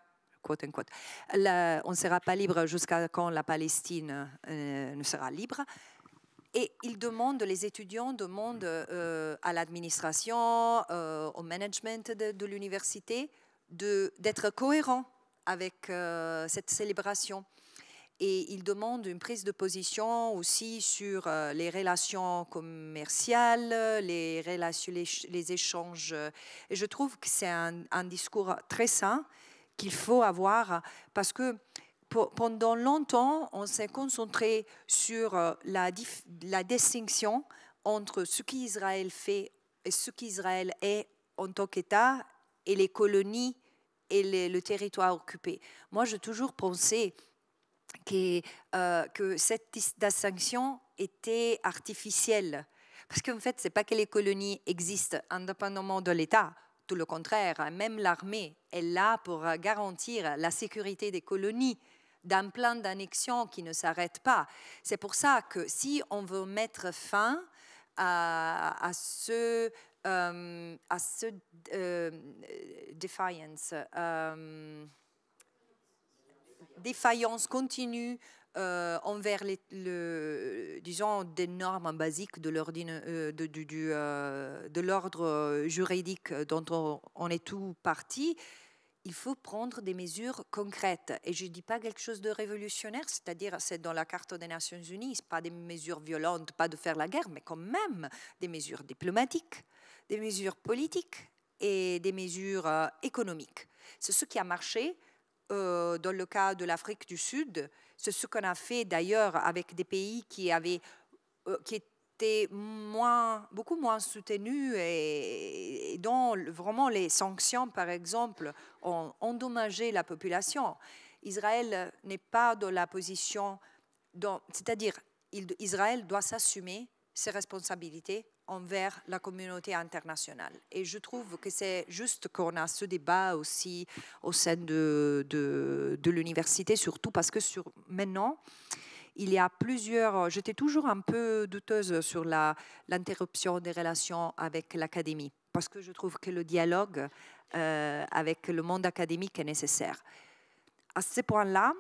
quote unquote. On ne sera pas libre jusqu'à quand la Palestine ne sera libre. Et les étudiants demandent à l'administration, au management de l'université, d'être cohérent avec cette célébration. Et ils demandent une prise de position aussi sur les relations commerciales, les échanges. Et je trouve que c'est un discours très sain qu'il faut avoir, parce que pendant longtemps, on s'est concentré sur la distinction entre ce qu'Israël fait et ce qu'Israël est en tant qu'État et les colonies et le territoire occupé. Moi, j'ai toujours pensé que cette distinction était artificielle. Parce qu'en fait, ce n'est pas que les colonies existent indépendamment de l'État. Tout le contraire, même l'armée est là pour garantir la sécurité des colonies d'un plan d'annexion qui ne s'arrête pas. C'est pour ça que si on veut mettre fin à ce défaillance continue envers disons, des normes basiques de l'ordre juridique dont on est tout parti, il faut prendre des mesures concrètes. Et je ne dis pas quelque chose de révolutionnaire, c'est-à-dire c'est dans la Charte des Nations Unies, pas des mesures violentes, pas de faire la guerre, mais quand même des mesures diplomatiques, des mesures politiques et des mesures économiques. C'est ce qui a marché dans le cas de l'Afrique du Sud. C'est ce qu'on a fait d'ailleurs avec des pays qui étaient beaucoup moins soutenus et dont vraiment les sanctions, par exemple, ont endommagé la population. Israël n'est pas dans la position, c'est-à-dire Israël doit s'assumer ses responsabilités envers la communauté internationale. Et je trouve que c'est juste qu'on a ce débat aussi au sein de l'université, surtout parce que maintenant, il y a plusieurs... J'étais toujours un peu douteuse sur l'interruption des relations avec l'académie, parce que je trouve que le dialogue avec le monde académique est nécessaire. À ce point-là,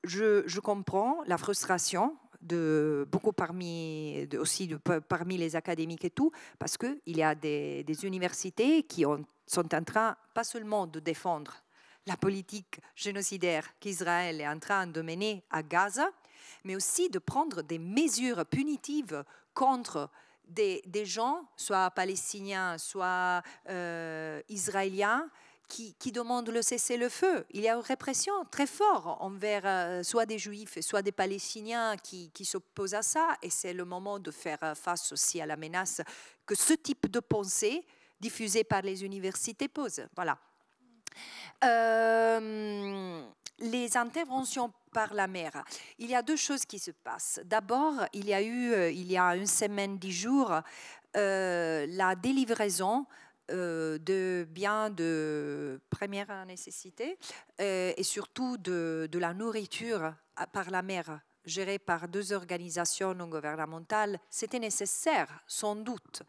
je comprends la frustration de beaucoup parmi les académiques et tout, parce qu'il y a des universités qui sont en train, pas seulement de défendre la politique génocidaire qu'Israël est en train de mener à Gaza, mais aussi de prendre des mesures punitives contre des gens, soit palestiniens, soit israéliens, qui demandent le cessez-le-feu. Il y a une répression très forte envers soit des juifs, soit des palestiniens qui s'opposent à ça, et c'est le moment de faire face aussi à la menace que ce type de pensée diffusée par les universités pose. Voilà. Les interventions par la mer. Il y a deux choses qui se passent. D'abord, il y a une semaine, 10 jours, la délivraison de biens de première nécessité et surtout de la nourriture par la mer, gérée par 2 organisations non gouvernementales. C'était nécessaire, sans doute,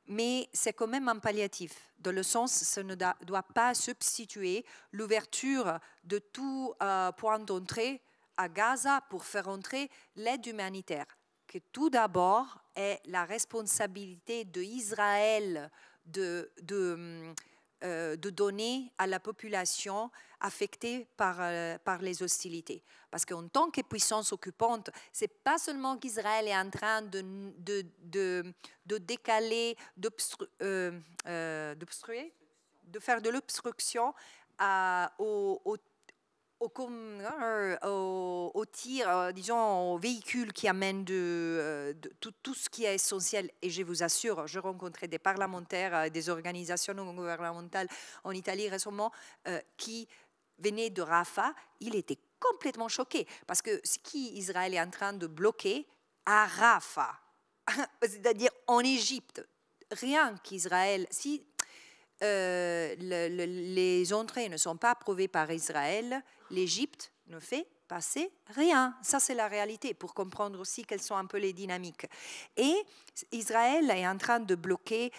mais c'est quand même un palliatif, dans le sens que ça ne doit pas substituer l'ouverture de tout point d'entrée à Gaza pour faire entrer l'aide humanitaire, que tout d'abord est la responsabilité d'Israël de donner à la population affectée par les hostilités. Parce qu'en tant que puissance occupante, ce n'est pas seulement qu'Israël est en train de décaler, d'obstruer, de faire de l'obstruction au tir, disons, aux véhicules qui amènent tout ce qui est essentiel. Et je vous assure, je rencontrais des parlementaires, des organisations non gouvernementales en Italie récemment qui venaient de Rafah. Il était complètement choqué parce que ce qu'Israël est en train de bloquer à Rafah, c'est-à-dire en Égypte, rien qu'Israël, si les entrées ne sont pas approuvées par Israël, l'Égypte ne fait passer rien. Ça, c'est la réalité, pour comprendre aussi quelles sont un peu les dynamiques. Et Israël est en train de bloquer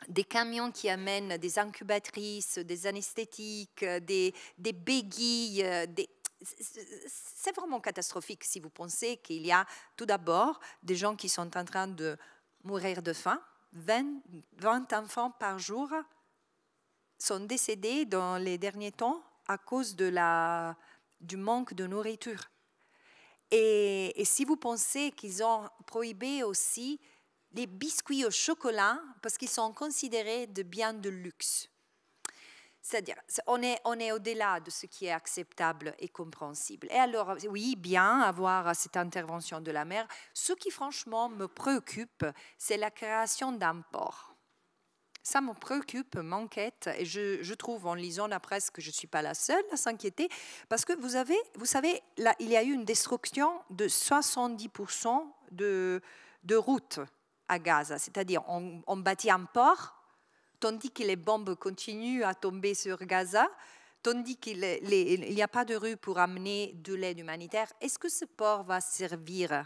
des camions qui amènent des incubatrices, des anesthétiques, des béquilles. C'est vraiment catastrophique si vous pensez qu'il y a tout d'abord des gens qui sont en train de mourir de faim. 20 enfants par jour sont décédés dans les derniers temps à cause du manque de nourriture. Et si vous pensez qu'ils ont prohibé aussi les biscuits au chocolat parce qu'ils sont considérés de biens de luxe. C'est-à-dire, on est au-delà de ce qui est acceptable et compréhensible. Et alors, oui, bien avoir cette intervention de la mer. Ce qui, franchement, me préoccupe, c'est la création d'un port. Ça me préoccupe, m'inquiète, et je trouve en lisant la presse que je ne suis pas la seule à s'inquiéter, parce que vous savez, là, il y a eu une destruction de 70% de routes à Gaza, c'est-à-dire on bâtit un port, tandis que les bombes continuent à tomber sur Gaza, tandis qu'il n'y a pas de rue pour amener de l'aide humanitaire. Est-ce que ce port va servir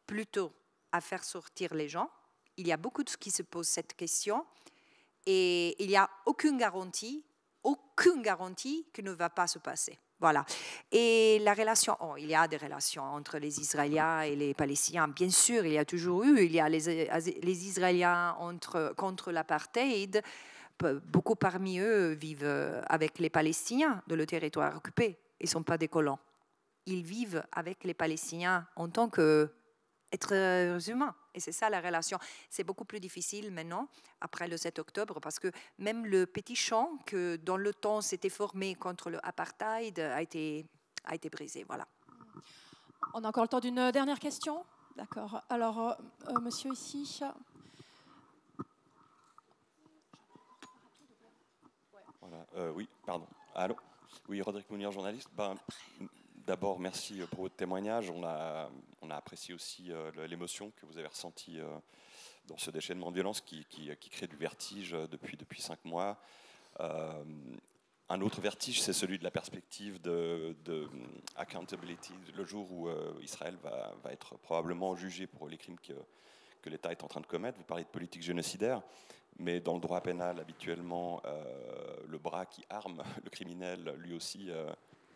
plutôt à faire sortir les gens? Il y a beaucoup de qui se posent cette question. Et il n'y a aucune garantie que ne va pas se passer. Voilà. Et la relation, il y a des relations entre les Israéliens et les Palestiniens, bien sûr, il y a toujours eu. Il y a les Israéliens contre l'apartheid. Beaucoup parmi eux vivent avec les Palestiniens de le territoire occupé. Ils ne sont pas des colons. Ils vivent avec les Palestiniens en tant qu'êtres humains. Et c'est ça la relation. C'est beaucoup plus difficile maintenant, après le 7 octobre, parce que même le petit champ que dans le temps s'était formé contre l'apartheid a été brisé. Voilà. On a encore le temps d'une dernière question. D'accord. Alors, monsieur ici. Voilà. Oui, pardon. Allô. Oui, Rodrigue Mounir, journaliste. D'abord, merci pour votre témoignage. On a apprécié aussi l'émotion que vous avez ressentie dans ce déchaînement de violence qui crée du vertige depuis 5 mois. Un autre vertige, c'est celui de la perspective de accountability, le jour où Israël va être probablement jugé pour les crimes que l'État est en train de commettre. Vous parlez de politique génocidaire, mais dans le droit pénal, habituellement, le bras qui arme le criminel, lui aussi,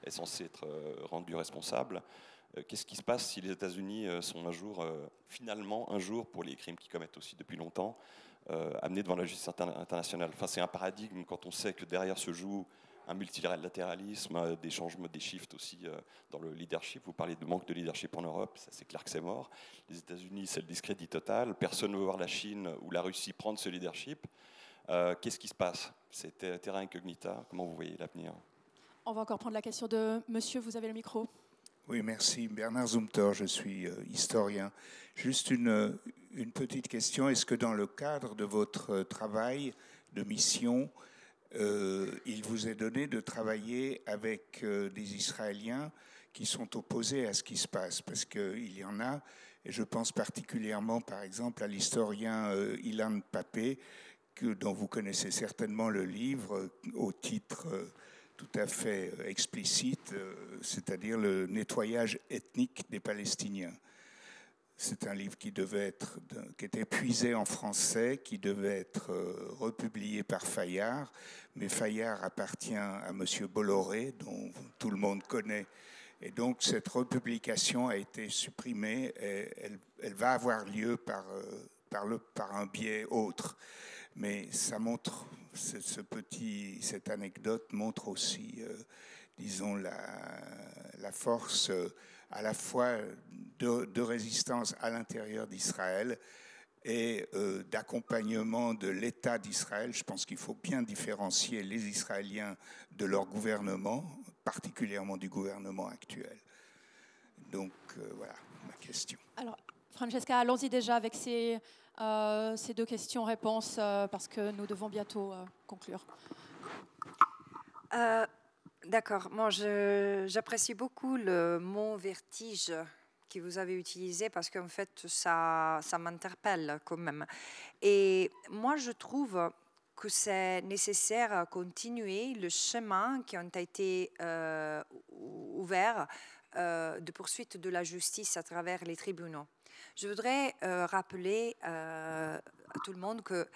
est censé être rendu responsable. Qu'est-ce qui se passe si les États-Unis sont finalement un jour, pour les crimes qu'ils commettent aussi depuis longtemps, amenés devant la justice internationale? Enfin, c'est un paradigme quand on sait que derrière se joue un multilatéralisme, des changements, des shifts aussi dans le leadership. Vous parlez de manque de leadership en Europe, ça c'est clair que c'est mort. Les États-Unis, c'est le discrédit total. Personne ne veut voir la Chine ou la Russie prendre ce leadership. Qu'est-ce qui se passe? C'est terra incognita. Comment vous voyez l'avenir? On va encore prendre la question de monsieur, vous avez le micro. Oui, merci. Bernard Zumthor, je suis historien. Juste une petite question. Est-ce que dans le cadre de votre travail de mission, il vous est donné de travailler avec des Israéliens qui sont opposés à ce qui se passe? Parce qu'il y en a, et je pense particulièrement, par exemple, à l'historien Ilan Pappé, dont vous connaissez certainement le livre, au titre tout à fait explicite, c'est-à-dire le nettoyage ethnique des Palestiniens. C'est un livre qui était puisé en français, qui devait être republié par Fayard, mais Fayard appartient à M. Bolloré, dont tout le monde connaît. Et donc cette republication a été supprimée, et elle va avoir lieu par un biais autre. Mais ça montre, cette anecdote montre aussi, disons, la force à la fois de résistance à l'intérieur d'Israël et d'accompagnement de l'État d'Israël. Je pense qu'il faut bien différencier les Israéliens de leur gouvernement, particulièrement du gouvernement actuel. Donc voilà ma question. Alors, Francesca, allons-y déjà avec ces 2 questions-réponses parce que nous devons bientôt conclure. D'accord. Moi, j'apprécie beaucoup le mot vertige que vous avez utilisé parce qu'en fait, ça m'interpelle quand même. Et moi, je trouve que c'est nécessaire à continuer le chemin qui a été ouvert de poursuite de la justice à travers les tribunaux. Je voudrais rappeler à tout le monde que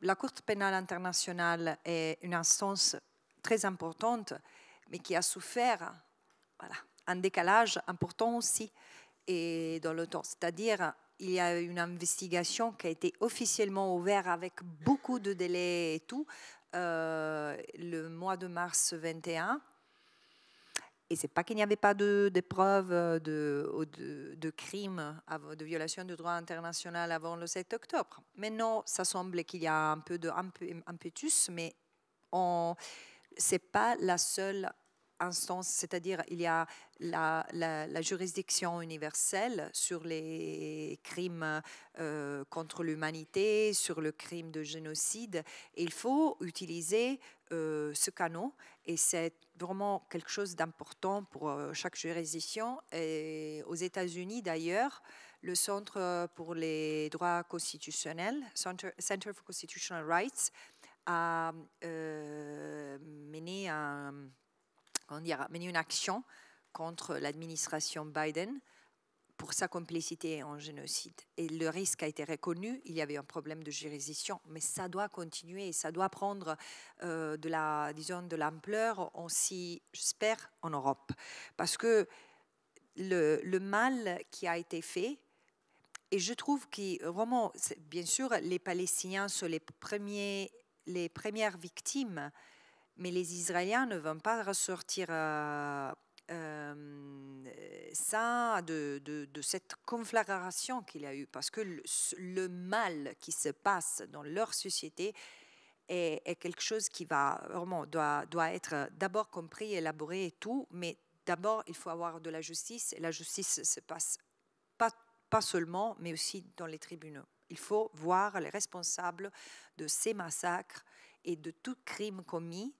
la Cour pénale internationale est une instance très importante, mais qui a souffert un décalage important aussi et dans le temps. C'est-à-dire, il y a une investigation qui a été officiellement ouverte avec beaucoup de délais et tout, le mois de mars 21. Et ce n'est pas qu'il n'y avait pas de preuves de crimes, de violation du droit international avant le 7 octobre. Maintenant, ça semble qu'il y a un peu d'impetus, mais ce n'est pas la seule instance, c'est-à-dire il y a la juridiction universelle sur les crimes contre l'humanité, sur le crime de génocide. Et il faut utiliser ce canal et c'est vraiment quelque chose d'important pour chaque juridiction. Et aux États-Unis d'ailleurs, le Centre pour les droits constitutionnels, Center for Constitutional Rights, a mené une action contre l'administration Biden pour sa complicité en génocide. Et le risque a été reconnu, il y avait un problème de juridiction, mais ça doit continuer, ça doit prendre de l'ampleur aussi, j'espère, en Europe. Parce que le mal qui a été fait, et je trouve que vraiment, bien sûr, les Palestiniens sont les premières victimes, mais les Israéliens ne vont pas ressortir ça de cette conflagration qu'il y a eu, parce que le mal qui se passe dans leur société est quelque chose qui doit être d'abord compris, élaboré et tout, mais d'abord il faut avoir de la justice, et la justice se passe pas seulement, mais aussi dans les tribunaux. Il faut voir les responsables de ces massacres et de tout crime commis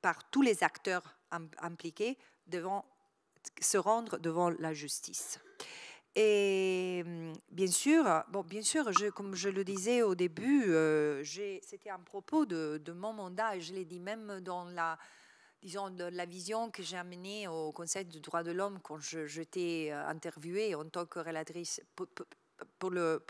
par tous les acteurs impliqués devant se rendre devant la justice. Et bien sûr, comme je le disais au début, c'était un propos de mon mandat, et je l'ai dit même dans la vision que j'ai amenée au Conseil des droits de l'homme quand j'étais interviewée en tant que relatrice pour la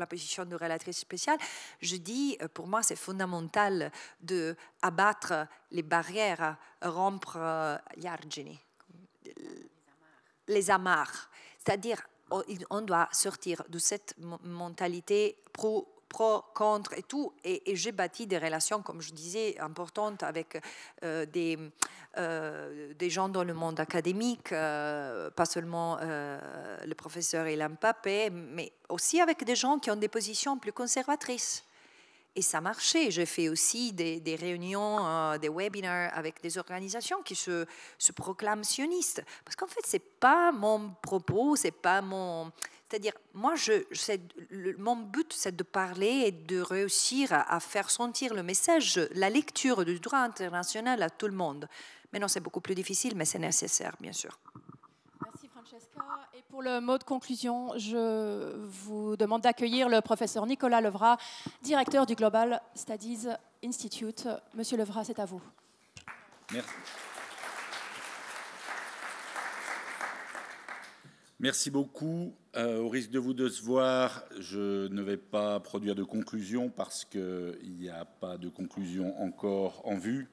position de relatrice spéciale. Je dis, pour moi, c'est fondamental d'abattre les barrières, rompre gli argini, les amarres. C'est-à-dire, on doit sortir de cette mentalité pro, contre et tout. Et j'ai bâti des relations, comme je disais, importantes avec des gens dans le monde académique, pas seulement le professeur Ilan Pape, mais aussi avec des gens qui ont des positions plus conservatrices. Et ça marchait. J'ai fait aussi des réunions, des webinaires avec des organisations qui se proclament sionistes. Parce qu'en fait, ce n'est pas mon propos, c'est pas mon... C'est-à-dire, moi, mon but, c'est de parler et de réussir à faire sentir le message, la lecture du droit international à tout le monde. Maintenant, c'est beaucoup plus difficile, mais c'est nécessaire, bien sûr. Merci Francesca. Et pour le mot de conclusion, je vous demande d'accueillir le professeur Nicolas Levrat, directeur du Global Studies Institute. Monsieur Levrat, c'est à vous. Merci. Merci beaucoup. Au risque de vous décevoir, je ne vais pas produire de conclusion parce qu'il n'y a pas de conclusion encore en vue.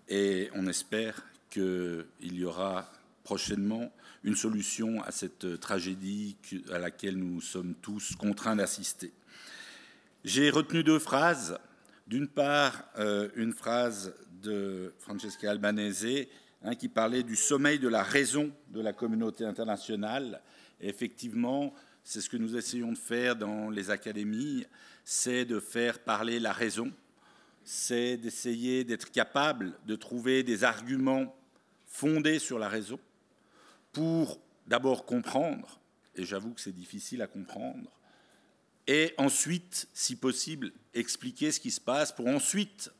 Et on espère qu'il y aura prochainement une solution à cette tragédie à laquelle nous sommes tous contraints d'assister. J'ai retenu deux phrases. D'une part, une phrase de Francesca Albanese qui parlait du sommeil de la raison de la communauté internationale. Et effectivement, c'est ce que nous essayons de faire dans les académies, c'est de faire parler la raison, c'est d'essayer d'être capable de trouver des arguments fondés sur la raison pour d'abord comprendre, et j'avoue que c'est difficile à comprendre, et ensuite, si possible, expliquer ce qui se passe pour ensuite,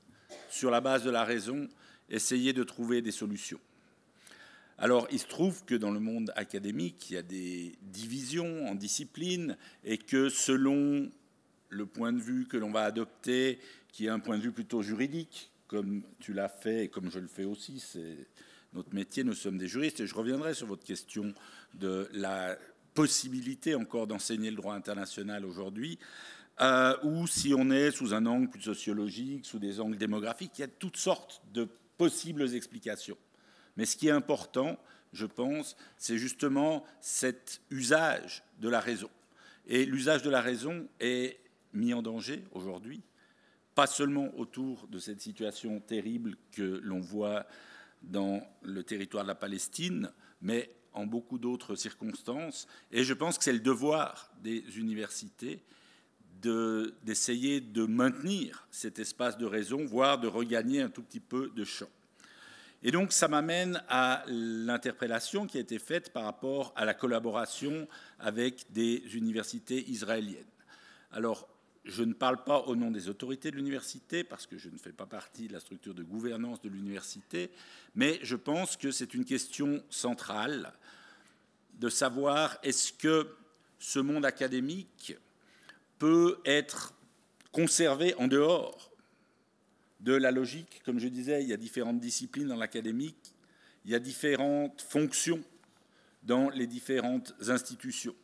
sur la base de la raison, essayer de trouver des solutions. Alors, il se trouve que dans le monde académique, il y a des divisions en disciplines et que selon le point de vue que l'on va adopter, qui est un point de vue plutôt juridique, comme tu l'as fait et comme je le fais aussi, c'est notre métier, nous sommes des juristes, et je reviendrai sur votre question de la possibilité encore d'enseigner le droit international aujourd'hui. ou si on est sous un angle plus sociologique, sous des angles démographiques. Il y a toutes sortes de possibles explications. Mais ce qui est important, je pense, c'est justement cet usage de la raison. Et l'usage de la raison est mis en danger aujourd'hui, pas seulement autour de cette situation terrible que l'on voit dans le territoire de la Palestine, mais en beaucoup d'autres circonstances. Et je pense que c'est le devoir des universités d'essayer de maintenir cet espace de raison, voire de regagner un tout petit peu de champ. Et donc, ça m'amène à l'interpellation qui a été faite par rapport à la collaboration avec des universités israéliennes. Alors, je ne parle pas au nom des autorités de l'université, parce que je ne fais pas partie de la structure de gouvernance de l'université, mais je pense que c'est une question centrale de savoir est-ce que ce monde académique peut être conservé en dehors de la logique. Comme je disais, il y a différentes disciplines dans l'académique, il y a différentes fonctions dans les différentes institutions.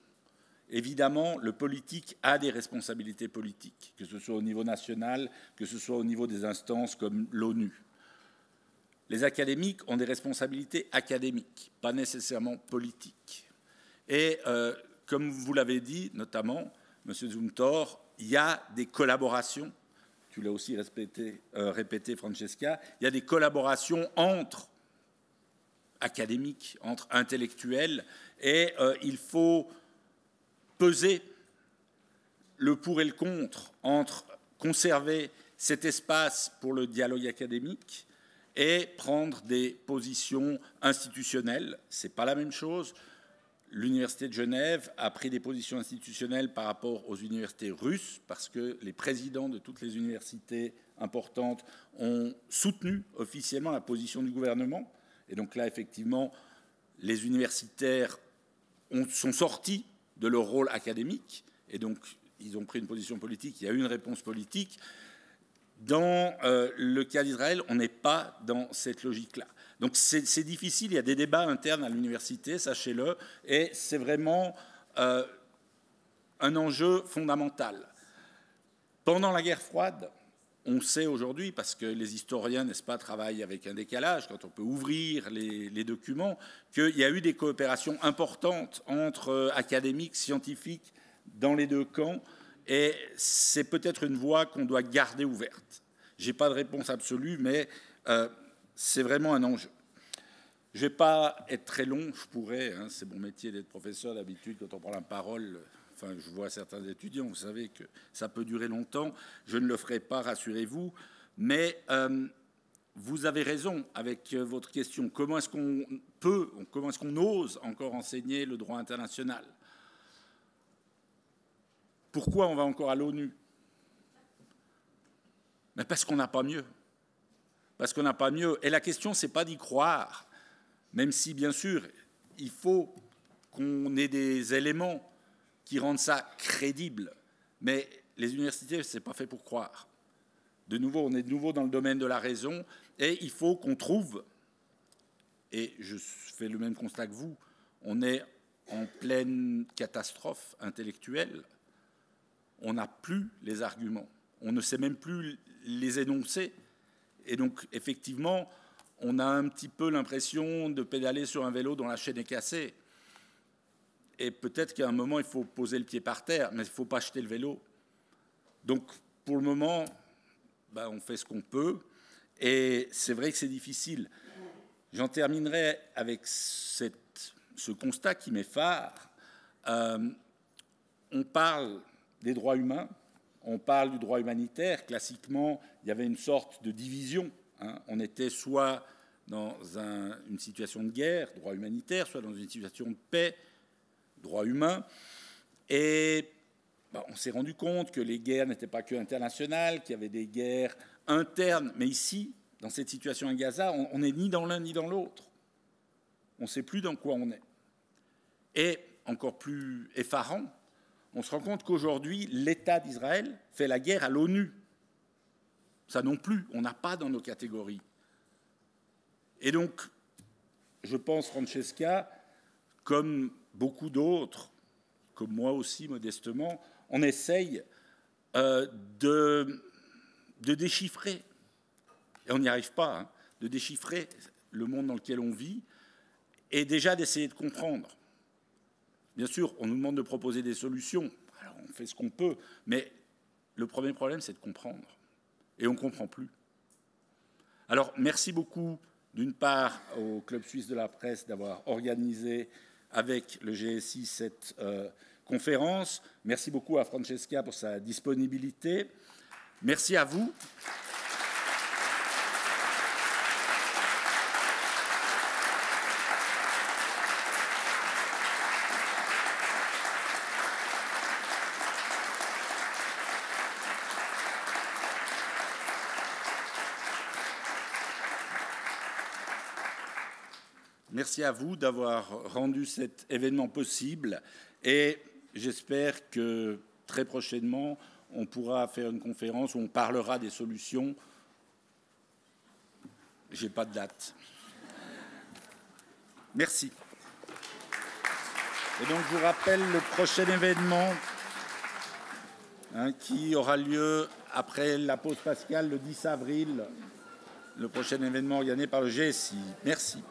Évidemment, le politique a des responsabilités politiques, que ce soit au niveau national, que ce soit au niveau des instances comme l'ONU. Les académiques ont des responsabilités académiques, pas nécessairement politiques. Et comme vous l'avez dit, notamment, M. Zumthor, il y a des collaborations, tu l'as aussi répété, Francesca, il y a des collaborations entre académiques, entre intellectuels, et il faut peser le pour et le contre entre conserver cet espace pour le dialogue académique et prendre des positions institutionnelles. Ce n'est pas la même chose. L'Université de Genève a pris des positions institutionnelles par rapport aux universités russes parce que les présidents de toutes les universités importantes ont soutenu officiellement la position du gouvernement. Et donc là, effectivement, les universitaires sont sortis de leur rôle académique et donc ils ont pris une position politique. Il y a eu une réponse politique. Dans le cas d'Israël, on n'est pas dans cette logique-là. Donc c'est difficile, il y a des débats internes à l'université, sachez-le, et c'est vraiment un enjeu fondamental. Pendant la guerre froide, on sait aujourd'hui, parce que les historiens, n'est-ce pas, travaillent avec un décalage, quand on peut ouvrir les documents, qu'il y a eu des coopérations importantes entre académiques, scientifiques, dans les deux camps, et c'est peut-être une voie qu'on doit garder ouverte. Je n'ai pas de réponse absolue, mais c'est vraiment un enjeu. Je ne vais pas être très long, je pourrais, hein, c'est mon métier d'être professeur d'habitude, quand on prend la parole, enfin je vois certains étudiants, vous savez que ça peut durer longtemps, je ne le ferai pas, rassurez-vous, mais vous avez raison avec votre question, comment est-ce qu'on ose encore enseigner le droit international? Pourquoi on va encore à l'ONU? Mais parce qu'on n'a pas mieux. Parce qu'on n'a pas mieux. Et la question, ce n'est pas d'y croire, même si, bien sûr, il faut qu'on ait des éléments qui rendent ça crédible. Mais les universités, ce n'est pas fait pour croire. De nouveau, on est de nouveau dans le domaine de la raison, et il faut qu'on trouve, et je fais le même constat que vous, on est en pleine catastrophe intellectuelle. On n'a plus les arguments, on ne sait même plus les énoncer. Et donc, effectivement, on a un petit peu l'impression de pédaler sur un vélo dont la chaîne est cassée. Et peut-être qu'à un moment, il faut poser le pied par terre, mais il ne faut pas jeter le vélo. Donc, pour le moment, on fait ce qu'on peut. Et c'est vrai que c'est difficile. J'en terminerai avec ce constat qui m'effare. On parle des droits humains, on parle du droit humanitaire. Classiquement, il y avait une sorte de division. Hein. On était soit dans une situation de guerre, droit humanitaire, soit dans une situation de paix, droit humain. Et on s'est rendu compte que les guerres n'étaient pas que internationales, qu'il y avait des guerres internes. Mais ici, dans cette situation à Gaza, on n'est ni dans l'un ni dans l'autre. On ne sait plus dans quoi on est. Et encore plus effarant, on se rend compte qu'aujourd'hui, l'État d'Israël fait la guerre à l'ONU. Ça non plus, on n'a pas dans nos catégories. Et donc, je pense, Francesca, comme beaucoup d'autres, comme moi aussi, modestement, on essaye de déchiffrer, et on n'y arrive pas, hein, de déchiffrer le monde dans lequel on vit, et déjà d'essayer de comprendre. Bien sûr, on nous demande de proposer des solutions, alors on fait ce qu'on peut, mais le premier problème, c'est de comprendre. Et on ne comprend plus. Alors, merci beaucoup, d'une part, au Club suisse de la presse d'avoir organisé avec le GSI cette conférence. Merci beaucoup à Francesca pour sa disponibilité. Merci à vous. Merci à vous d'avoir rendu cet événement possible et j'espère que très prochainement, on pourra faire une conférence où on parlera des solutions. Je n'ai pas de date. Merci. Et donc, je vous rappelle le prochain événement qui aura lieu après la pause pascale le 10 avril, le prochain événement organisé par le GSI. Merci.